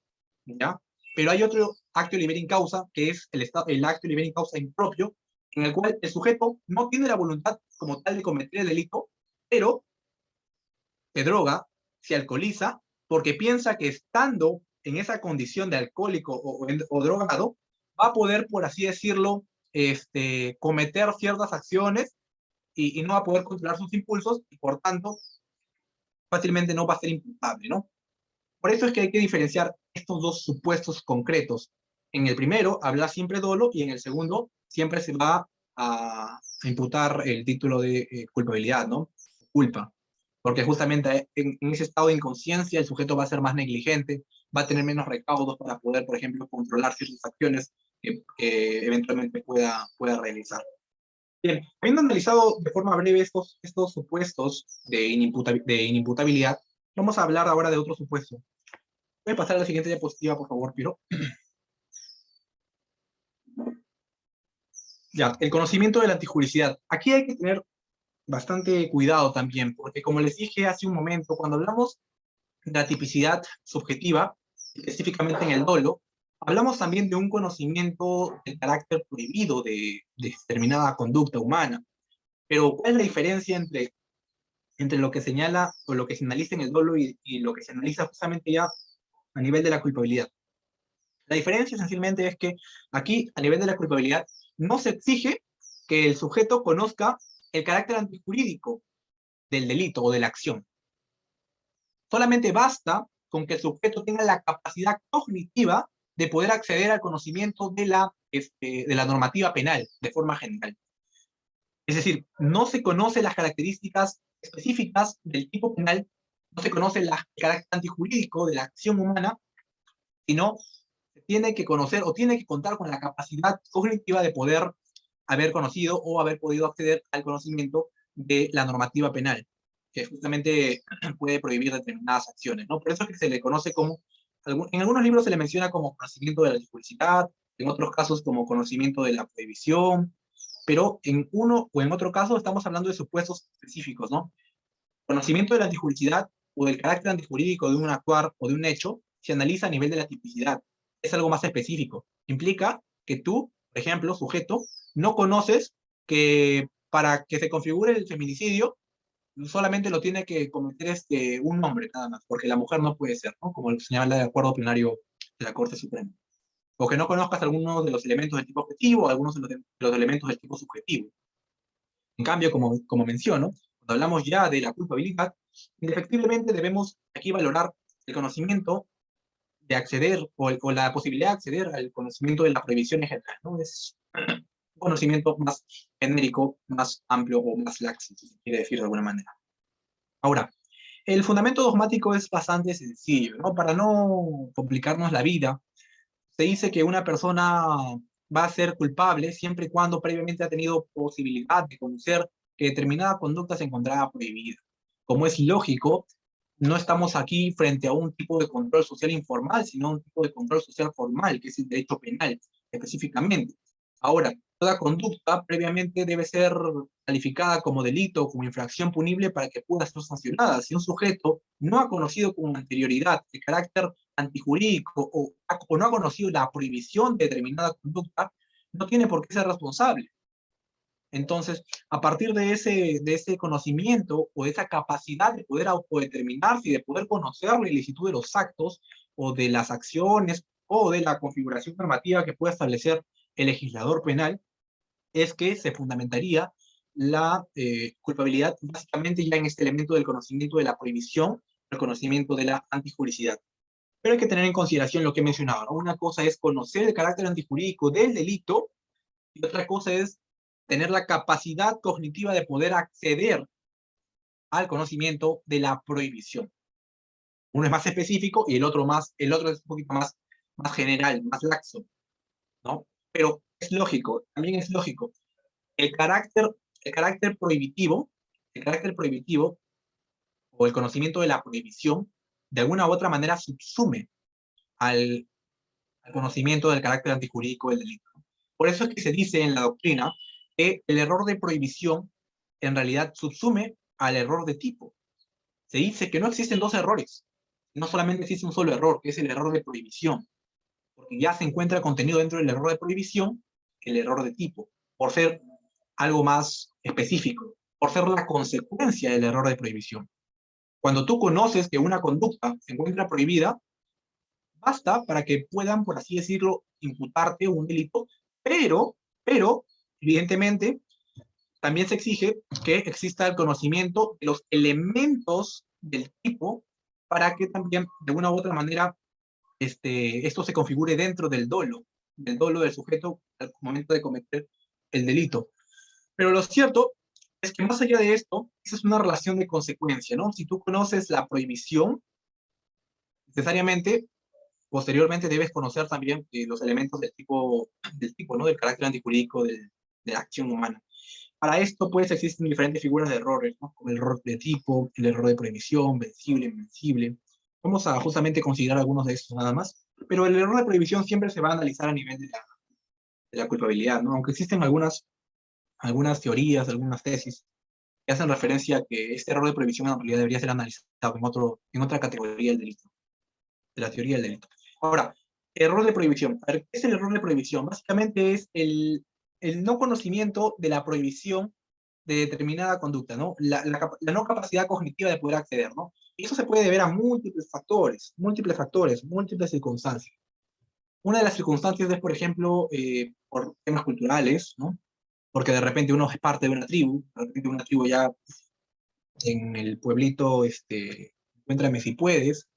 ¿ya? Pero hay otro acto liberi causa, que es el acto liberi causa impropio, en el cual el sujeto no tiene la voluntad como tal de cometer el delito, pero se droga, se alcoholiza, porque piensa que estando en esa condición de alcohólico o drogado, va a poder, por así decirlo, cometer ciertas acciones y no va a poder controlar sus impulsos y por tanto fácilmente no va a ser imputable, ¿no? Por eso es que hay que diferenciar estos dos supuestos concretos. En el primero habla siempre dolo y en el segundo siempre se va a imputar el título de culpabilidad, ¿no? Culpa. Porque justamente en ese estado de inconsciencia el sujeto va a ser más negligente, va a tener menos recaudos para poder, por ejemplo, controlar ciertas acciones que eventualmente pueda realizar. Bien, habiendo analizado de forma breve estos supuestos de inimputabilidad, vamos a hablar ahora de otro supuesto. Voy a pasar a la siguiente diapositiva, por favor, Piro. Ya, el conocimiento de la antijuricidad. Aquí hay que tener bastante cuidado también, porque como les dije hace un momento, cuando hablamos de la tipicidad subjetiva, específicamente en el dolo, hablamos también de un conocimiento del carácter prohibido de determinada conducta humana. Pero, ¿cuál es la diferencia entre lo que señala o lo que se analiza en el dolo y lo que se analiza justamente ya a nivel de la culpabilidad? La diferencia esencialmente es que aquí, a nivel de la culpabilidad, no se exige que el sujeto conozca el carácter antijurídico del delito o de la acción. Solamente basta con que el sujeto tenga la capacidad cognitiva de poder acceder al conocimiento de la normativa penal de forma general. Es decir, no se conocen las características específicas del tipo penal, no se conoce el carácter antijurídico de la acción humana, sino se tiene que conocer o tiene que contar con la capacidad cognitiva de poder haber conocido o haber podido acceder al conocimiento de la normativa penal, que justamente puede prohibir determinadas acciones, ¿no? Por eso es que se le conoce como, en algunos libros se le menciona como conocimiento de la antijurídica, en otros casos como conocimiento de la prohibición, pero en uno o en otro caso estamos hablando de supuestos específicos, ¿no? Conocimiento de la antijuricidad o del carácter antijurídico de un actuar o de un hecho se analiza a nivel de la tipicidad. Es algo más específico. Implica que tú, por ejemplo, sujeto, no conoces que para que se configure el feminicidio solamente lo tiene que cometer un hombre nada más, porque la mujer no puede ser, ¿no? Como señala el acuerdo plenario de la Corte Suprema. O que no conozcas algunos de los elementos del tipo objetivo o algunos de los elementos del tipo subjetivo. En cambio, como menciono, cuando hablamos ya de la culpabilidad, indefectiblemente debemos aquí valorar el conocimiento de acceder o la posibilidad de acceder al conocimiento de la prohibición en general, ¿no? Es un conocimiento más genérico, más amplio o más laxo, si se quiere decir de alguna manera. Ahora, el fundamento dogmático es bastante sencillo, ¿no? Para no complicarnos la vida, se dice que una persona va a ser culpable siempre y cuando previamente ha tenido posibilidad de conocer que determinada conducta se encontraba prohibida. Como es lógico, no estamos aquí frente a un tipo de control social informal, sino un tipo de control social formal, que es el derecho penal específicamente. Ahora, toda conducta previamente debe ser calificada como delito o como infracción punible para que pueda ser sancionada. Si un sujeto no ha conocido con anterioridad el carácter antijurídico o no ha conocido la prohibición de determinada conducta, no tiene por qué ser responsable. Entonces, a partir de ese conocimiento o de esa capacidad de poder autodeterminarse y de poder conocer la ilicitud de los actos o de las acciones o de la configuración normativa que pueda establecer el legislador penal, es que se fundamentaría la culpabilidad básicamente ya en este elemento del conocimiento de la prohibición, el conocimiento de la antijuricidad. Pero hay que tener en consideración lo que he mencionado, ¿no? Una cosa es conocer el carácter antijurídico del delito y otra cosa es tener la capacidad cognitiva de poder acceder al conocimiento de la prohibición. Uno es más específico y el otro es un poquito más general, más laxo, ¿no? Pero es lógico, también es lógico. El carácter, el carácter prohibitivo, el carácter prohibitivo o el conocimiento de la prohibición, de alguna u otra manera subsume al, al conocimiento del carácter antijurídico del delito. Por eso es que se dice en la doctrina que el error de prohibición en realidad subsume al error de tipo. Se dice que no existen dos errores, no solamente existe un solo error, que es el error de prohibición, porque ya se encuentra contenido dentro del error de prohibición el error de tipo, por ser algo más específico, por ser la consecuencia del error de prohibición. Cuando tú conoces que una conducta se encuentra prohibida, basta para que puedan, por así decirlo, imputarte un delito, pero, evidentemente, también se exige que exista el conocimiento de los elementos del tipo para que también, de una u otra manera, esto se configure dentro del dolo del sujeto al momento de cometer el delito. Pero lo cierto es que más allá de esto, esa es una relación de consecuencia, ¿no? Si tú conoces la prohibición, necesariamente posteriormente debes conocer también los elementos del tipo, ¿no? Del carácter antijurídico de la acción humana. Para esto, pues, existen diferentes figuras de errores, ¿no? Como el error de tipo, el error de prohibición, vencible, invencible. Vamos a justamente considerar algunos de estos nada más. Pero el error de prohibición siempre se va a analizar a nivel de la culpabilidad, ¿no? Aunque existen algunas teorías, algunas tesis que hacen referencia a que este error de prohibición en realidad debería ser analizado en otra categoría del delito, de la teoría del delito. Ahora, error de prohibición. A ver, ¿qué es el error de prohibición? Básicamente es el no conocimiento de la prohibición de determinada conducta, ¿no? La no capacidad cognitiva de poder acceder, ¿no? Y eso se puede deber a múltiples factores, múltiples circunstancias. Una de las circunstancias es, por ejemplo, por temas culturales, ¿no? Porque de repente uno es parte de una tribu, de repente una tribu ya en el pueblito, encuéntrame si puedes,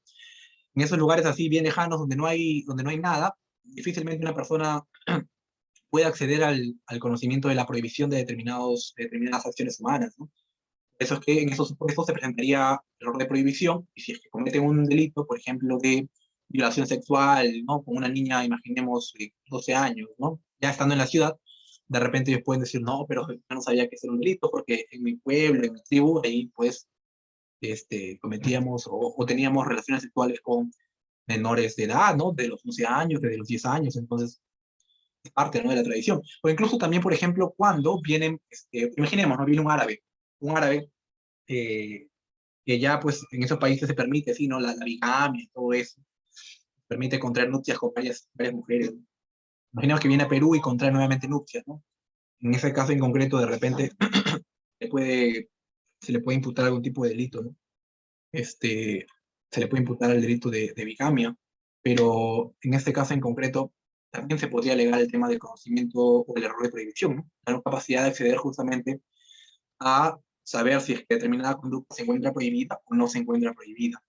en esos lugares así bien lejanos donde no hay nada, difícilmente una persona puede acceder al conocimiento de la prohibición de determinadas acciones humanas, ¿no? Eso es que en esos supuestos se presentaría error de prohibición, y si es que cometen un delito, por ejemplo, de violación sexual, ¿no? Con una niña, imaginemos, de 12 años, ¿no? Ya estando en la ciudad, de repente ellos pueden decir, no, pero yo no sabía que era un delito, porque en mi pueblo, en mi tribu, ahí pues cometíamos o teníamos relaciones sexuales con menores de edad, ¿no? De los 11 años, de los 10 años, entonces es parte, ¿no? De la tradición. O incluso también, por ejemplo, cuando vienen, imaginemos, ¿no? Viene un árabe eh, que ya pues en esos países se permite, ¿sí? ¿No? La bigamia y todo eso, permite contraer nupcias con varias mujeres. Imaginemos que viene a Perú y contrae nuevamente nupcias, ¿no? En ese caso en concreto, de repente, se, puede, se le puede imputar algún tipo de delito, ¿no? Se le puede imputar el delito de bigamia, pero en este caso en concreto también se podría alegar el tema del conocimiento o el error de prohibición, ¿no? La no capacidad de acceder justamente a saber si es que determinada conducta se encuentra prohibida o no se encuentra prohibida.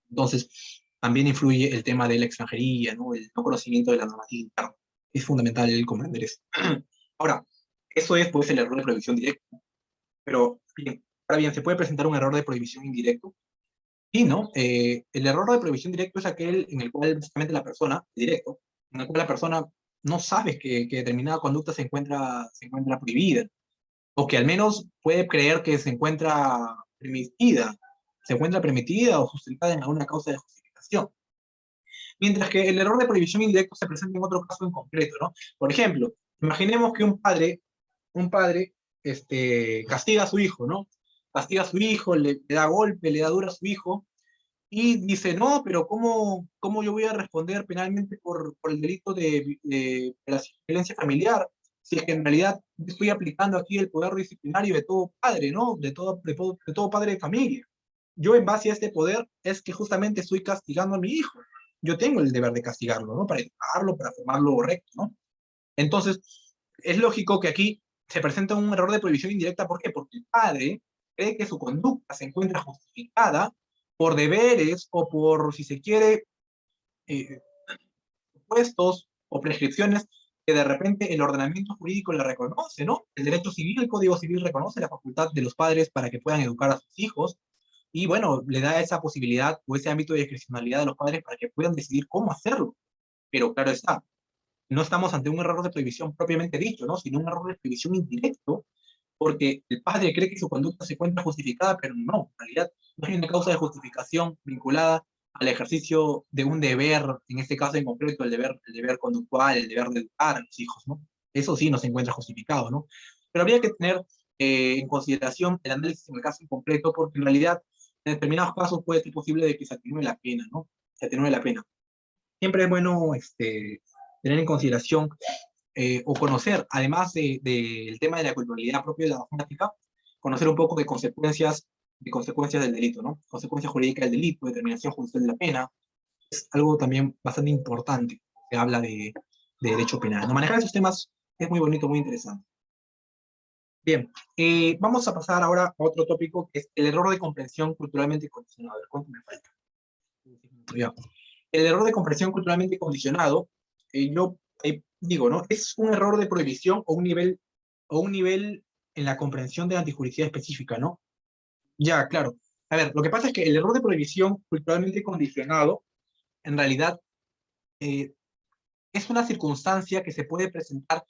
Entonces, también influye el tema de la extranjería, ¿no? El no conocimiento de la normativa interna. Es fundamental el comprender eso. Ahora, eso es pues el error de prohibición directa, pero bien, ahora bien, ¿se puede presentar un error de prohibición indirecto? Sí, ¿no? El error de prohibición directo es aquel en el cual básicamente la persona, directo, en el cual la persona no sabes que determinada conducta se encuentra prohibida, o que al menos puede creer que se encuentra permitida o sustentada en alguna causa de justificación. Mientras que el error de prohibición indirecto se presenta en otro caso en concreto, ¿no? Por ejemplo, imaginemos que un padre castiga a su hijo, ¿no? Castiga a su hijo, le da golpe, le da duro a su hijo, y dice, no, pero ¿cómo yo voy a responder penalmente por el delito de la violencia familiar? Si es que en realidad estoy aplicando aquí el poder disciplinario de todo padre, ¿no? De todo padre de familia. Yo en base a este poder es que justamente estoy castigando a mi hijo. Yo tengo el deber de castigarlo, ¿no? Para educarlo, para formarlo recto, ¿no? Entonces, es lógico que aquí se presenta un error de prohibición indirecta. ¿Por qué? Porque el padre cree que su conducta se encuentra justificada por deberes o por, si se quiere, eh, puestos o prescripciones que de repente el ordenamiento jurídico le reconoce, ¿no? El derecho civil, el Código Civil reconoce la facultad de los padres para que puedan educar a sus hijos y, bueno, le da esa posibilidad o ese ámbito de discrecionalidad a los padres para que puedan decidir cómo hacerlo. Pero claro está, no estamos ante un error de prohibición propiamente dicho, ¿no? Sino un error de prohibición indirecto, porque el padre cree que su conducta se encuentra justificada, pero no, en realidad no hay una causa de justificación vinculada al ejercicio de un deber, en este caso en concreto el deber conductual, el deber de educar a los hijos, ¿no? Eso sí no se encuentra justificado, ¿no? Pero habría que tener en consideración el análisis en el caso en concreto, porque en realidad en determinados casos puede ser posible de que se atenúe la pena, ¿no? Se atenúe la pena. Siempre es bueno tener en consideración o conocer, además del tema de la culpabilidad propia de la matemática, conocer un poco de consecuencias del delito, ¿no? Consecuencias jurídicas del delito, determinación judicial de la pena, es algo también bastante importante. Se habla de derecho penal, ¿no? Manejar esos temas es muy bonito, muy interesante. Bien, vamos a pasar ahora a otro tópico, que es el error de comprensión culturalmente condicionado. A ver, ¿cuánto me falta? Ya. El error de comprensión culturalmente condicionado, yo digo, ¿no? Es un error de prohibición o un nivel en la comprensión de la antijuricidad específica, ¿no? Ya, claro. A ver, lo que pasa es que el error de prohibición culturalmente condicionado, en realidad, eh, es una circunstancia que se puede presentar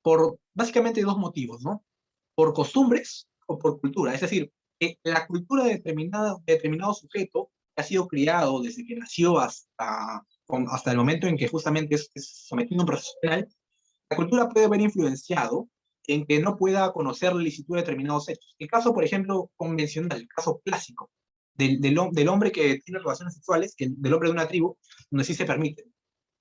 por básicamente dos motivos, ¿no? Por costumbres o por cultura. Es decir, que la cultura de determinado sujeto que ha sido criado desde que nació hasta el momento en que justamente es sometido a un proceso penal, la cultura puede haber influenciado en que no pueda conocer la licitud de determinados hechos. El caso, por ejemplo, convencional, el caso clásico del hombre que tiene relaciones sexuales, del hombre de una tribu, donde sí se permite.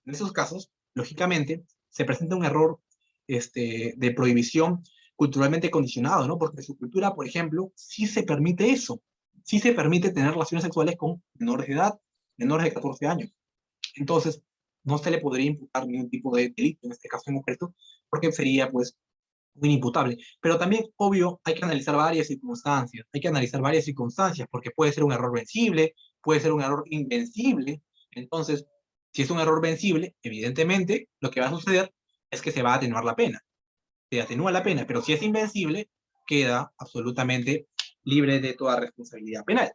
En esos casos, lógicamente, se presenta un error de prohibición culturalmente condicionado, ¿no? Porque su cultura, por ejemplo, sí se permite eso, sí se permite tener relaciones sexuales con menores de edad, menores de 14 años. Entonces, no se le podría imputar ningún tipo de delito, en este caso en concreto, porque sería, pues, muy inimputable. Pero también, obvio, hay que analizar varias circunstancias, porque puede ser un error vencible, puede ser un error invencible. Entonces, si es un error vencible, evidentemente, lo que va a suceder es que se va a atenuar la pena. Se atenúa la pena, pero si es invencible, queda absolutamente libre de toda responsabilidad penal.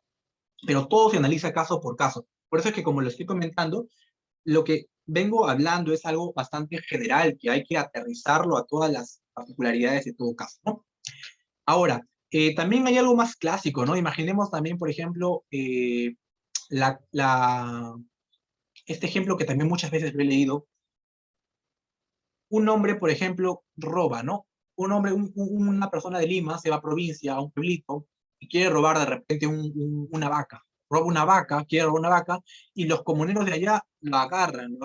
Pero todo se analiza caso por caso. Por eso es que, como lo estoy comentando, lo que vengo hablando es algo bastante general, que hay que aterrizarlo a todas las particularidades de todo caso, ¿no? Ahora, también hay algo más clásico, ¿no? Imaginemos también, por ejemplo, la, la, este ejemplo que también muchas veces lo he leído. Un hombre, por ejemplo, roba, ¿no? Un hombre, una persona de Lima se va a provincia, a un pueblito, y quiere robar de repente una vaca. Roba una vaca, quiere robar una vaca, y los comuneros de allá lo agarran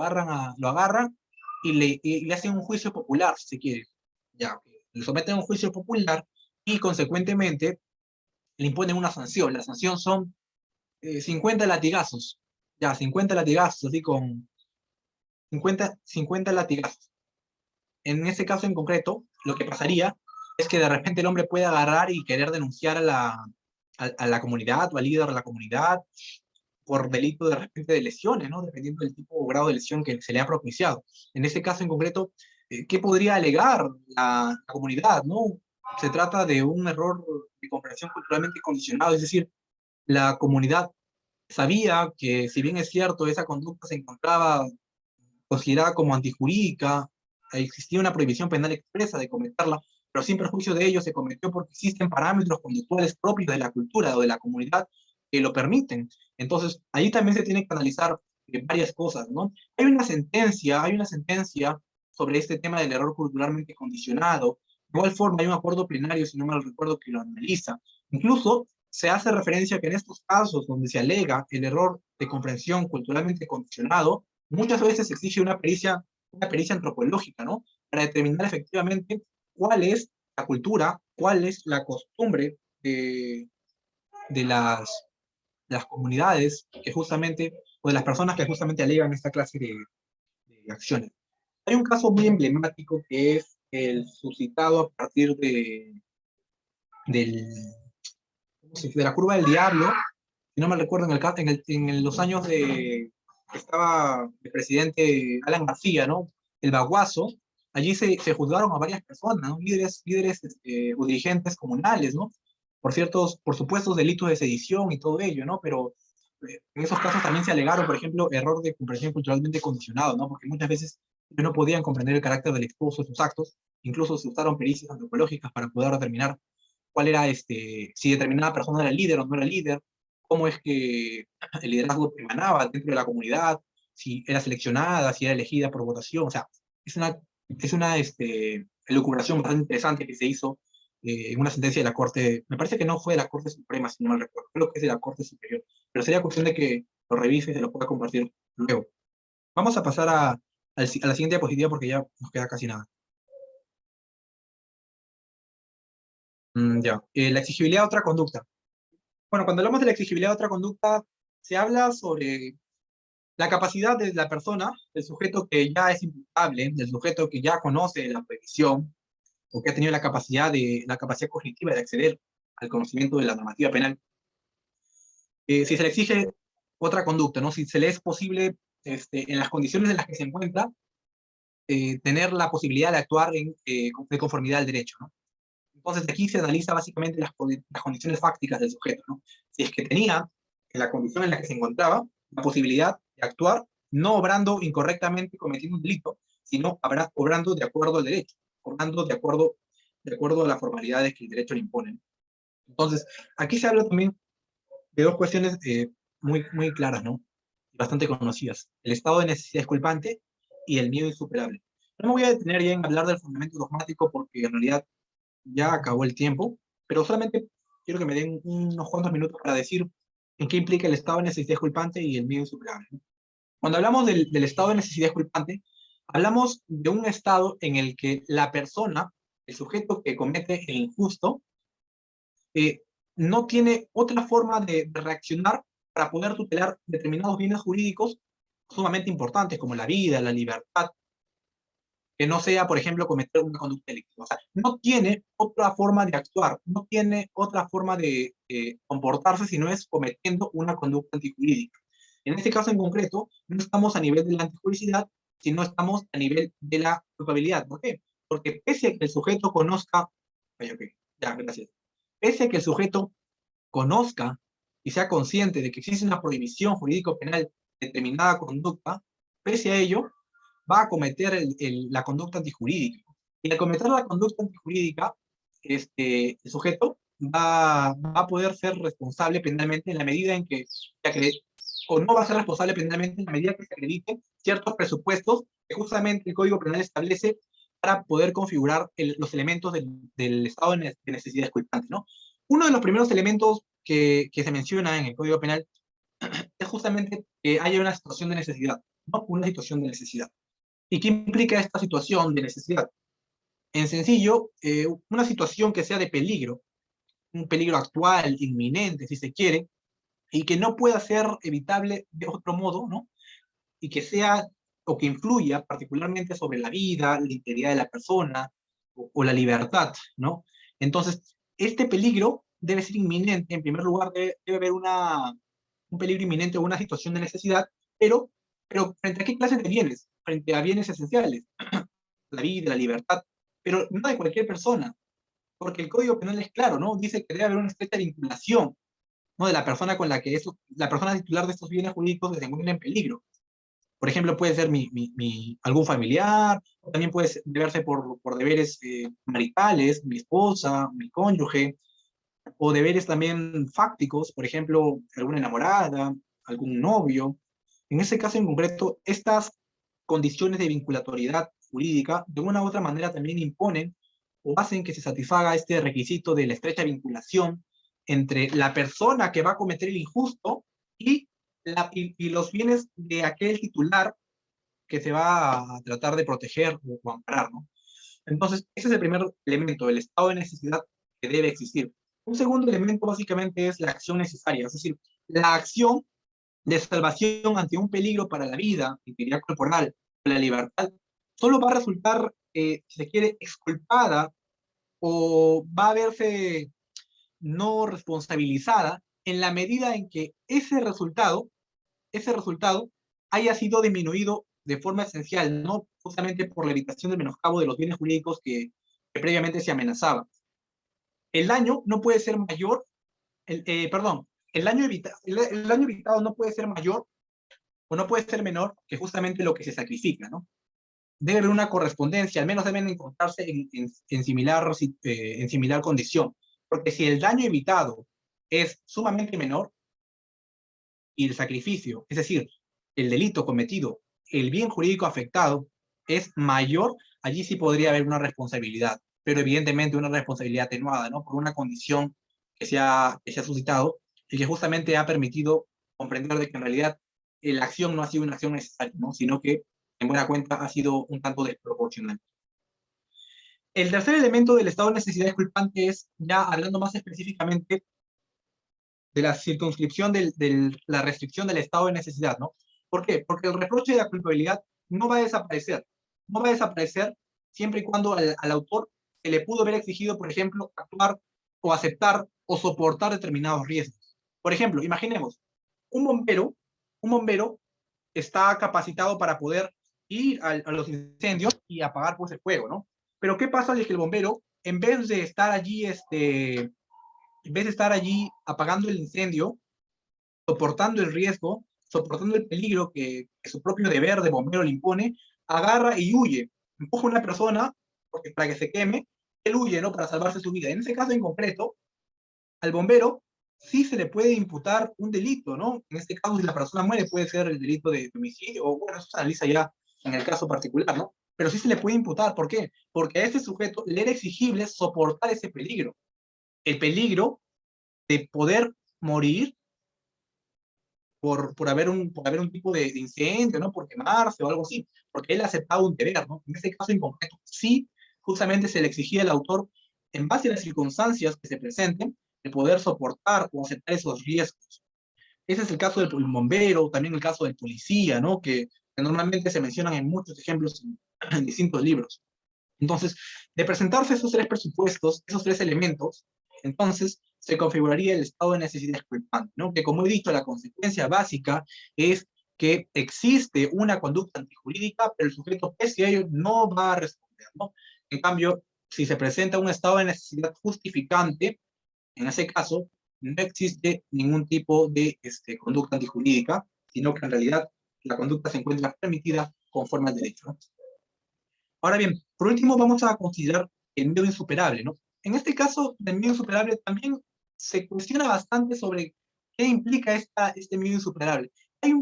y le hacen un juicio popular, si se quiere. Ya, ok. Le someten a un juicio popular y consecuentemente le imponen una sanción. La sanción son 50 latigazos. Ya, 50 latigazos, así con 50 latigazos. En ese caso en concreto, lo que pasaría es que de repente el hombre puede agarrar y querer denunciar a la comunidad o al líder de la comunidad por delito de repente de lesiones, ¿no? Dependiendo del tipo o grado de lesión que se le ha propiciado. En ese caso en concreto, ¿qué podría alegar la comunidad, ¿no? Se trata de un error de comprensión culturalmente condicionado, es decir, la comunidad sabía que, si bien es cierto, esa conducta se encontraba considerada como antijurídica, existía una prohibición penal expresa de cometerla, pero sin perjuicio de ello se cometió porque existen parámetros conductuales propios de la cultura o de la comunidad que lo permiten. Entonces, ahí también se tienen que analizar varias cosas, ¿no? Hay una sentencia sobre este tema del error culturalmente condicionado. De igual forma, hay un acuerdo plenario, si no mal recuerdo, que lo analiza. Incluso se hace referencia que en estos casos donde se alega el error de comprensión culturalmente condicionado, muchas veces se exige una pericia antropológica, ¿no? Para determinar efectivamente cuál es la cultura, cuál es la costumbre de las comunidades que justamente, o de las personas que justamente alegan esta clase de acciones. Hay un caso muy emblemático que es el suscitado a partir del, de la curva del diablo, si no me recuerdo, los años que estaba el presidente Alan García, ¿no? El Baguazo, allí se juzgaron a varias personas, ¿no? Líderes o dirigentes comunales, ¿no? Por supuestos delitos de sedición y todo ello, ¿no? Pero en esos casos también se alegaron, por ejemplo, error de comprensión culturalmente condicionado, ¿no? Porque muchas veces ellos no podían comprender el carácter delictuoso de sus actos, incluso se usaron pericias antropológicas para poder determinar cuál era, si determinada persona era líder o no era líder, cómo es que el liderazgo emanaba dentro de la comunidad, si era seleccionada, si era elegida por votación, o sea, es una elucubración bastante interesante que se hizo en una sentencia de la Corte, me parece que no fue de la Corte Suprema, si no mal recuerdo, creo que es de la Corte Superior, pero sería cuestión de que lo revises y se lo pueda compartir luego. Vamos a pasar a la siguiente diapositiva porque ya nos queda casi nada. Ya. La exigibilidad de otra conducta. Bueno, cuando hablamos de la exigibilidad de otra conducta, se habla sobre la capacidad de la persona, del sujeto que ya es imputable, del sujeto que ya conoce la prohibición, o que ha tenido la capacidad cognitiva de acceder al conocimiento de la normativa penal, si se le exige otra conducta, ¿no? Si se le es posible, en las condiciones en las que se encuentra, tener la posibilidad de actuar de conformidad al derecho, ¿no? Entonces, aquí se analiza básicamente las condiciones fácticas del sujeto, ¿no? Si es que tenía, en la condición en la que se encontraba, la posibilidad de actuar no obrando incorrectamente cometiendo un delito, sino obrando de acuerdo al derecho, obrando de acuerdo a las formalidades que el derecho le impone. Entonces, aquí se habla también de dos cuestiones muy, muy claras, ¿no? Bastante conocidas. El estado de necesidad disculpante y el miedo insuperable. No me voy a detener ya en hablar del fundamento dogmático porque en realidad ya acabó el tiempo, pero solamente quiero que me den unos cuantos minutos para decir en qué implica el estado de necesidad disculpante y el miedo insuperable. Cuando hablamos del estado de necesidad disculpante, hablamos de un estado en el que la persona, el sujeto que comete el injusto, eh, no tiene otra forma de reaccionar para poder tutelar determinados bienes jurídicos sumamente importantes, como la vida, la libertad, que no sea, por ejemplo, cometer una conducta delictiva. O sea, no tiene otra forma de actuar, no tiene otra forma de comportarse si no es cometiendo una conducta antijurídica. En este caso en concreto, no estamos a nivel de la antijuricidad, sino estamos a nivel de la culpabilidad. ¿Por qué? Porque pese a que el sujeto conozca, ay, ok, ya, gracias. Pese a que el sujeto conozca y sea consciente de que existe una prohibición jurídico-penal de determinada conducta, pese a ello, va a cometer la conducta antijurídica. Y al cometer la conducta antijurídica, el sujeto va a poder ser responsable penalmente en la medida en que o no va a ser responsable penalmente en la medida que se acrediten ciertos presupuestos que justamente el Código Penal establece para poder configurar los elementos del estado de necesidad disculpante, ¿no? Uno de los primeros elementos que se menciona en el Código Penal es justamente que haya una situación de necesidad, ¿no? Una situación de necesidad. ¿Y qué implica esta situación de necesidad? En sencillo, una situación que sea de peligro, un peligro actual, inminente, si se quiere, y que no pueda ser evitable de otro modo, ¿no? Y que sea o que influya particularmente sobre la vida, la integridad de la persona o la libertad, ¿no? Entonces, este peligro debe ser inminente. En primer lugar, debe haber un peligro inminente o una situación de necesidad, pero ¿frente a qué clases de bienes? Frente a bienes esenciales, la vida, la libertad, pero no de cualquier persona, porque el Código Penal es claro, ¿no? Dice que debe haber una estrecha vinculación, ¿no? De la persona con la que la persona titular de estos bienes jurídicos se encuentra en peligro. Por ejemplo, puede ser algún familiar, o también puede deberse por deberes maritales, mi esposa, mi cónyuge, o deberes también fácticos, por ejemplo, alguna enamorada, algún novio. En ese caso en concreto, estas condiciones de vinculatoriedad jurídica de una u otra manera también imponen o hacen que se satisfaga este requisito de la estrecha vinculación entre la persona que va a cometer el injusto y, y los bienes de aquel titular que se va a tratar de proteger o amparar, ¿no? Entonces, ese es el primer elemento, el estado de necesidad que debe existir. Un segundo elemento básicamente es la acción necesaria, es decir, la acción de salvación ante un peligro para la vida, integridad corporal, la libertad, solo va a resultar, si se quiere, exculpada o va a verse no responsabilizada en la medida en que ese resultado haya sido disminuido de forma esencial, no justamente por la evitación del menoscabo de los bienes jurídicos que previamente se amenazaba. El daño no puede ser mayor, perdón, el daño evitado no puede ser mayor o no puede ser menor que justamente lo que se sacrifica, ¿no? Debe haber una correspondencia, al menos deben encontrarse en similar condición, porque si el daño evitado es sumamente menor y el sacrificio, es decir, el delito cometido, el bien jurídico afectado es mayor, allí sí podría haber una responsabilidad, pero evidentemente una responsabilidad atenuada, ¿no? Por una condición que se ha suscitado y que justamente ha permitido comprender de que en realidad la acción no ha sido una acción necesaria, ¿no? Sino que en buena cuenta ha sido un tanto desproporcional. El tercer elemento del estado de necesidad disculpante es, ya hablando más específicamente de la circunscripción de la restricción del estado de necesidad, ¿no? ¿Por qué? Porque el reproche de la culpabilidad no va a desaparecer. No va a desaparecer siempre y cuando al autor se le pudo haber exigido, por ejemplo, actuar o aceptar o soportar determinados riesgos. Por ejemplo, imaginemos, un bombero, un bombero está capacitado para poder ir a los incendios y apagar pues el fuego, ¿no? Pero ¿qué pasa si es que el bombero, en vez de estar allí, en vez de estar allí apagando el incendio, soportando el riesgo, soportando el peligro que su propio deber de bombero le impone, agarra y huye, empuja a una persona porque, para que se queme, él huye, ¿no? Para salvarse su vida. En ese caso en concreto, al bombero sí se le puede imputar un delito, ¿no? En este caso, si la persona muere, puede ser el delito de homicidio, o bueno, eso se analiza ya en el caso particular, ¿no? Pero sí se le puede imputar, ¿por qué? Porque a ese sujeto le era exigible soportar ese peligro. El peligro de poder morir por haber un tipo de incendio, ¿no? Por quemarse o algo así, porque él aceptaba un deber, ¿no? En ese caso en concreto, sí, justamente se le exigía al autor, en base a las circunstancias que se presenten, de poder soportar o aceptar esos riesgos. Ese es el caso del bombero, también el caso del policía, ¿no? Que normalmente se mencionan en muchos ejemplos en distintos libros. Entonces, de presentarse esos tres presupuestos, esos tres elementos, entonces se configuraría el estado de necesidad disculpante, ¿no? Que, como he dicho, la consecuencia básica es que existe una conducta antijurídica, pero el sujeto, pese a ello, no va a responder, ¿no? En cambio, si se presenta un estado de necesidad justificante, en ese caso, no existe ningún tipo de conducta antijurídica, sino que en realidad la conducta se encuentra permitida conforme al derecho, ¿no? Ahora bien, por último vamos a considerar el miedo insuperable, ¿no? En este caso, el miedo insuperable también se cuestiona bastante sobre qué implica este miedo insuperable. Hay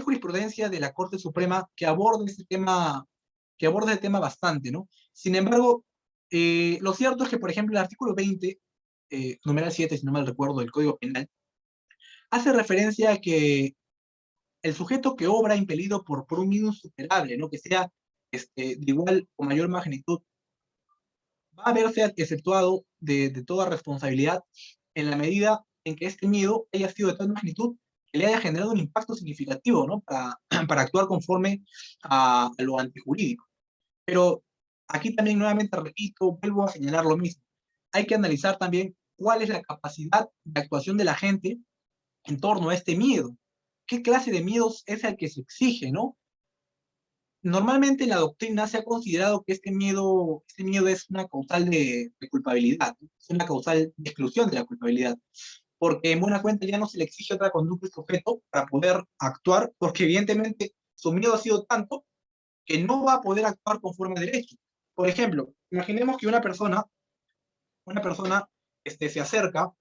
jurisprudencia de la Corte Suprema que aborda el tema bastante, ¿no? Sin embargo, lo cierto es que, por ejemplo, el artículo 20, numeral 7, si no mal recuerdo, del Código Penal, hace referencia a que el sujeto que obra impelido por un miedo insuperable, ¿no? Que sea de igual o mayor magnitud, va a verse exceptuado de toda responsabilidad en la medida en que este miedo haya sido de tal magnitud que le haya generado un impacto significativo, ¿no? Para actuar conforme a lo antijurídico. Pero aquí también nuevamente repito, vuelvo a señalar lo mismo. Hay que analizar también cuál es la capacidad de actuación de la gente en torno a este miedo. ¿Qué clase de miedos es el que se exige, no? Normalmente en la doctrina se ha considerado que este miedo es una causal de culpabilidad, ¿no? Es una causal de exclusión de la culpabilidad, porque en buena cuenta ya no se le exige otra conducta al sujeto para poder actuar, porque evidentemente su miedo ha sido tanto que no va a poder actuar conforme a derecho. Por ejemplo, imaginemos que una persona se acerca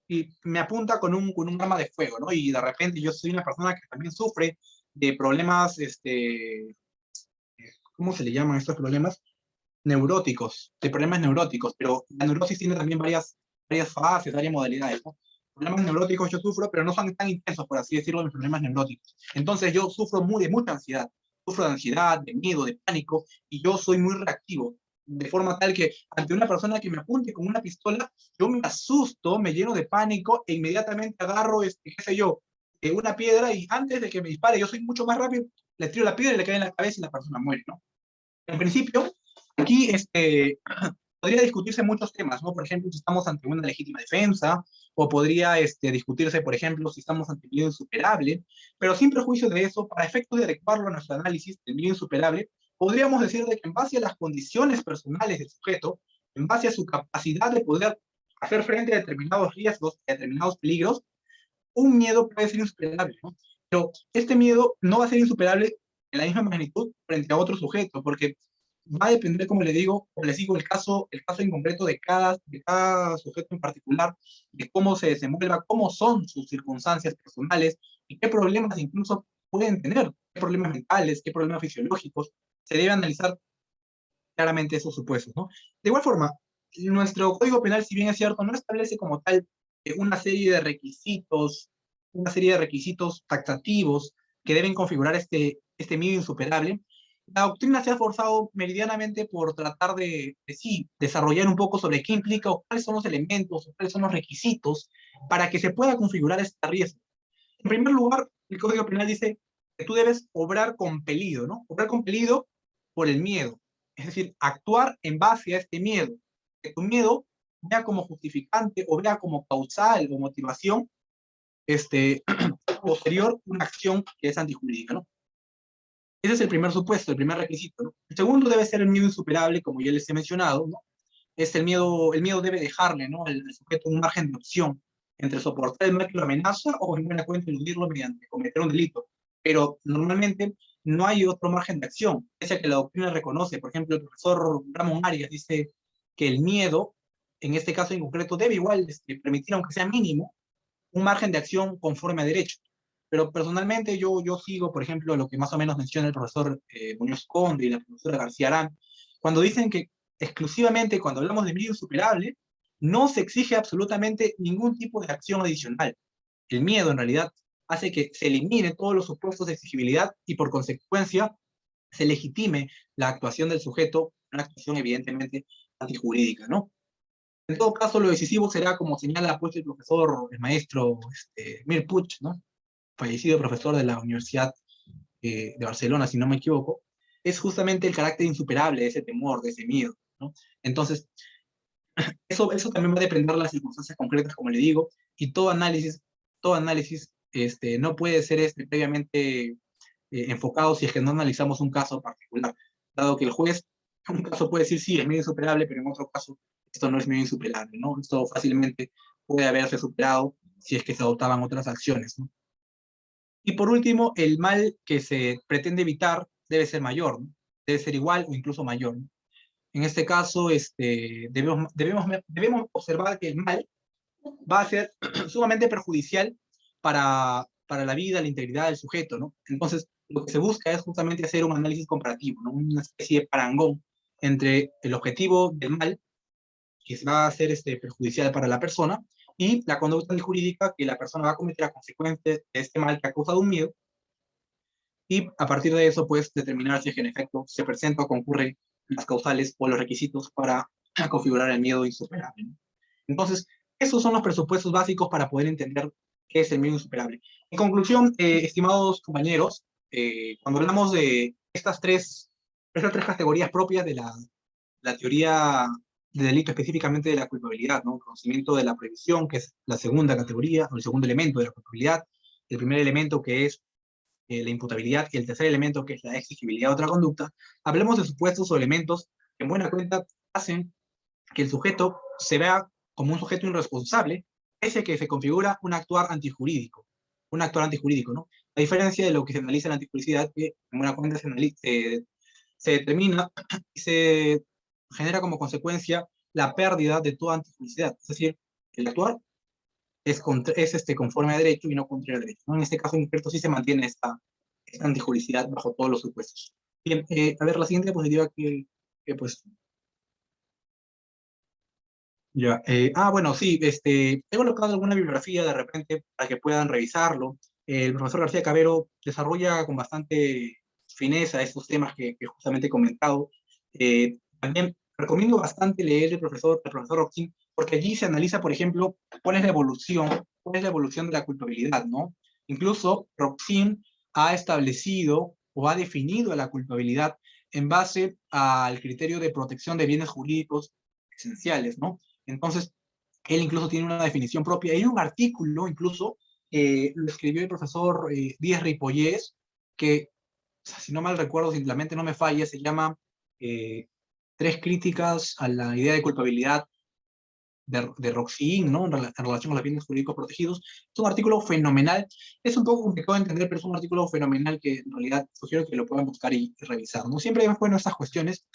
y me apunta con un arma de fuego, ¿no? Y de repente yo soy una persona que también sufre de problemas, ¿cómo se le llaman estos problemas? Neuróticos, de problemas neuróticos, pero la neurosis tiene también varias fases, varias modalidades, ¿no? Problemas neuróticos yo sufro, pero no son tan intensos, por así decirlo, mis problemas neuróticos. Entonces yo sufro de mucha ansiedad, sufro de ansiedad, de miedo, de pánico, y yo soy muy reactivo, de forma tal que ante una persona que me apunte con una pistola, yo me asusto, me lleno de pánico, e inmediatamente agarro, qué sé yo, una piedra, y antes de que me dispare, yo soy mucho más rápido, le tiro la piedra y le cae en la cabeza y la persona muere, ¿no? En principio, aquí podría discutirse muchos temas, ¿no? Por ejemplo, si estamos ante una legítima defensa, o podría discutirse, por ejemplo, si estamos ante un miedo insuperable, pero sin prejuicio de eso, para efectos de adecuarlo a nuestro análisis del miedo insuperable, podríamos decir de que en base a las condiciones personales del sujeto, en base a su capacidad de poder hacer frente a determinados riesgos, a determinados peligros, un miedo puede ser insuperable, ¿no? Pero este miedo no va a ser insuperable en la misma magnitud frente a otro sujeto, porque va a depender, como le digo, o les digo, el caso en concreto de cada sujeto en particular, de cómo se desenvuelva, cómo son sus circunstancias personales y qué problemas incluso pueden tener, qué problemas mentales, qué problemas fisiológicos. Se debe analizar claramente esos supuestos, ¿no? De igual forma, nuestro Código Penal, si bien es cierto, no establece como tal una serie de requisitos, taxativos que deben configurar este miedo insuperable. La doctrina se ha esforzado meridianamente por tratar de sí, desarrollar un poco sobre qué implica o cuáles son los elementos o cuáles son los requisitos para que se pueda configurar este riesgo. En primer lugar, el Código Penal dice que tú debes obrar compelido, ¿no? Obrar compelido por el miedo. Es decir, actuar en base a este miedo. Que tu miedo vea como justificante o vea como causal o motivación posterior una acción que es antijurídica, ¿no? Ese es el primer supuesto, el primer requisito, ¿no? El segundo debe ser el miedo insuperable, como ya les he mencionado, ¿no? El miedo debe dejarle, ¿no?, al sujeto un margen de opción entre soportar el mal que lo amenaza o en buena cuenta eludirlo mediante cometer un delito. Pero normalmente no hay otro margen de acción, pese a que la doctrina reconoce. Por ejemplo, el profesor Ramón Arias dice que el miedo, en este caso en concreto, debe igual permitir, aunque sea mínimo, un margen de acción conforme a derecho. Pero personalmente yo sigo, por ejemplo, lo que más o menos menciona el profesor Muñoz Conde y la profesora García Arán, cuando dicen que exclusivamente cuando hablamos de miedo insuperable, no se exige absolutamente ningún tipo de acción adicional. El miedo, en realidad, hace que se elimine todos los supuestos de exigibilidad y, por consecuencia, se legitime la actuación del sujeto, una actuación evidentemente antijurídica, ¿no? En todo caso, lo decisivo será, como señala pues el profesor, el maestro Mir Puig, ¿no?, fallecido profesor de la Universidad de Barcelona, si no me equivoco, es justamente el carácter insuperable de ese temor, de ese miedo, ¿no? Entonces, eso también va a depender de las circunstancias concretas, como le digo, y todo análisis no puede ser previamente enfocado si es que no analizamos un caso particular, dado que el juez en un caso puede decir, sí, es medio insuperable, pero en otro caso esto no es medio insuperable, ¿no? Esto fácilmente puede haberse superado si es que se adoptaban otras acciones, ¿no? Y por último, el mal que se pretende evitar debe ser mayor, ¿no? Debe ser igual o incluso mayor, ¿no? En este caso, debemos observar que el mal va a ser sumamente perjudicial para la vida, la integridad del sujeto, ¿no? Entonces, lo que se busca es justamente hacer un análisis comparativo, ¿no? Una especie de parangón entre el objetivo del mal, que va a ser perjudicial para la persona, y la conducta jurídica que la persona va a cometer a consecuencia de este mal que ha causado un miedo, y a partir de eso, pues, determinar si es que en efecto se presenta o concurre las causales o los requisitos para configurar el miedo insuperable, ¿no? Entonces, esos son los presupuestos básicos para poder entender qué es el miedo insuperable. En conclusión, estimados compañeros, cuando hablamos de estas tres categorías propias de la teoría de delito, específicamente de la culpabilidad, ¿no? El conocimiento de la prohibición, que es la segunda categoría, o el segundo elemento de la culpabilidad, el primer elemento, que es la imputabilidad, y el tercer elemento, que es la exigibilidad de otra conducta. Hablemos de supuestos o elementos que en buena cuenta hacen que el sujeto se vea como un sujeto irresponsable, pese a que se configura un actuar antijurídico, ¿no? A diferencia de lo que se analiza en la antipublicidad, que en buena cuenta se determina y se genera como consecuencia la pérdida de toda antipublicidad. Es decir, el actuar es conforme a derecho y no contrario a derecho, ¿no? En este caso en concreto sí se mantiene esta antijuricidad bajo todos los supuestos. Bien, a ver, la siguiente diapositiva que pues... Ya, bueno, sí, he colocado alguna bibliografía de repente para que puedan revisarlo. El profesor García Cabero desarrolla con bastante fineza estos temas que justamente he comentado. También recomiendo bastante leer el profesor Roxin, porque allí se analiza, por ejemplo, cuál es la evolución de la culpabilidad, ¿no? Incluso Roxin ha establecido o ha definido la culpabilidad en base al criterio de protección de bienes jurídicos esenciales, ¿no? Entonces, él incluso tiene una definición propia. Hay un artículo, incluso, lo escribió el profesor Díaz Ripollés, que, si no mal recuerdo, simplemente no me falla, se llama eh, Tres críticas a la idea de culpabilidad de Roxin, ¿no? En relación con los bienes jurídicos protegidos. Es un artículo fenomenal. Es un poco complicado de entender, pero es un artículo fenomenal que en realidad sugiero que lo puedan buscar y revisar, ¿no? Siempre es bueno estas cuestiones,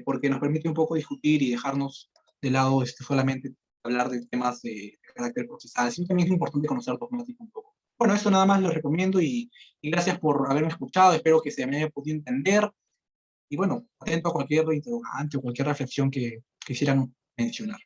porque nos permite un poco discutir y dejarnos de lado solamente hablar de temas de carácter procesal. Siempre es importante conocer dogmática un poco. Bueno, eso nada más lo recomiendo y gracias por haberme escuchado. Espero que se me haya podido entender. Y bueno, atento a cualquier interrogante o cualquier reflexión que quisieran mencionar.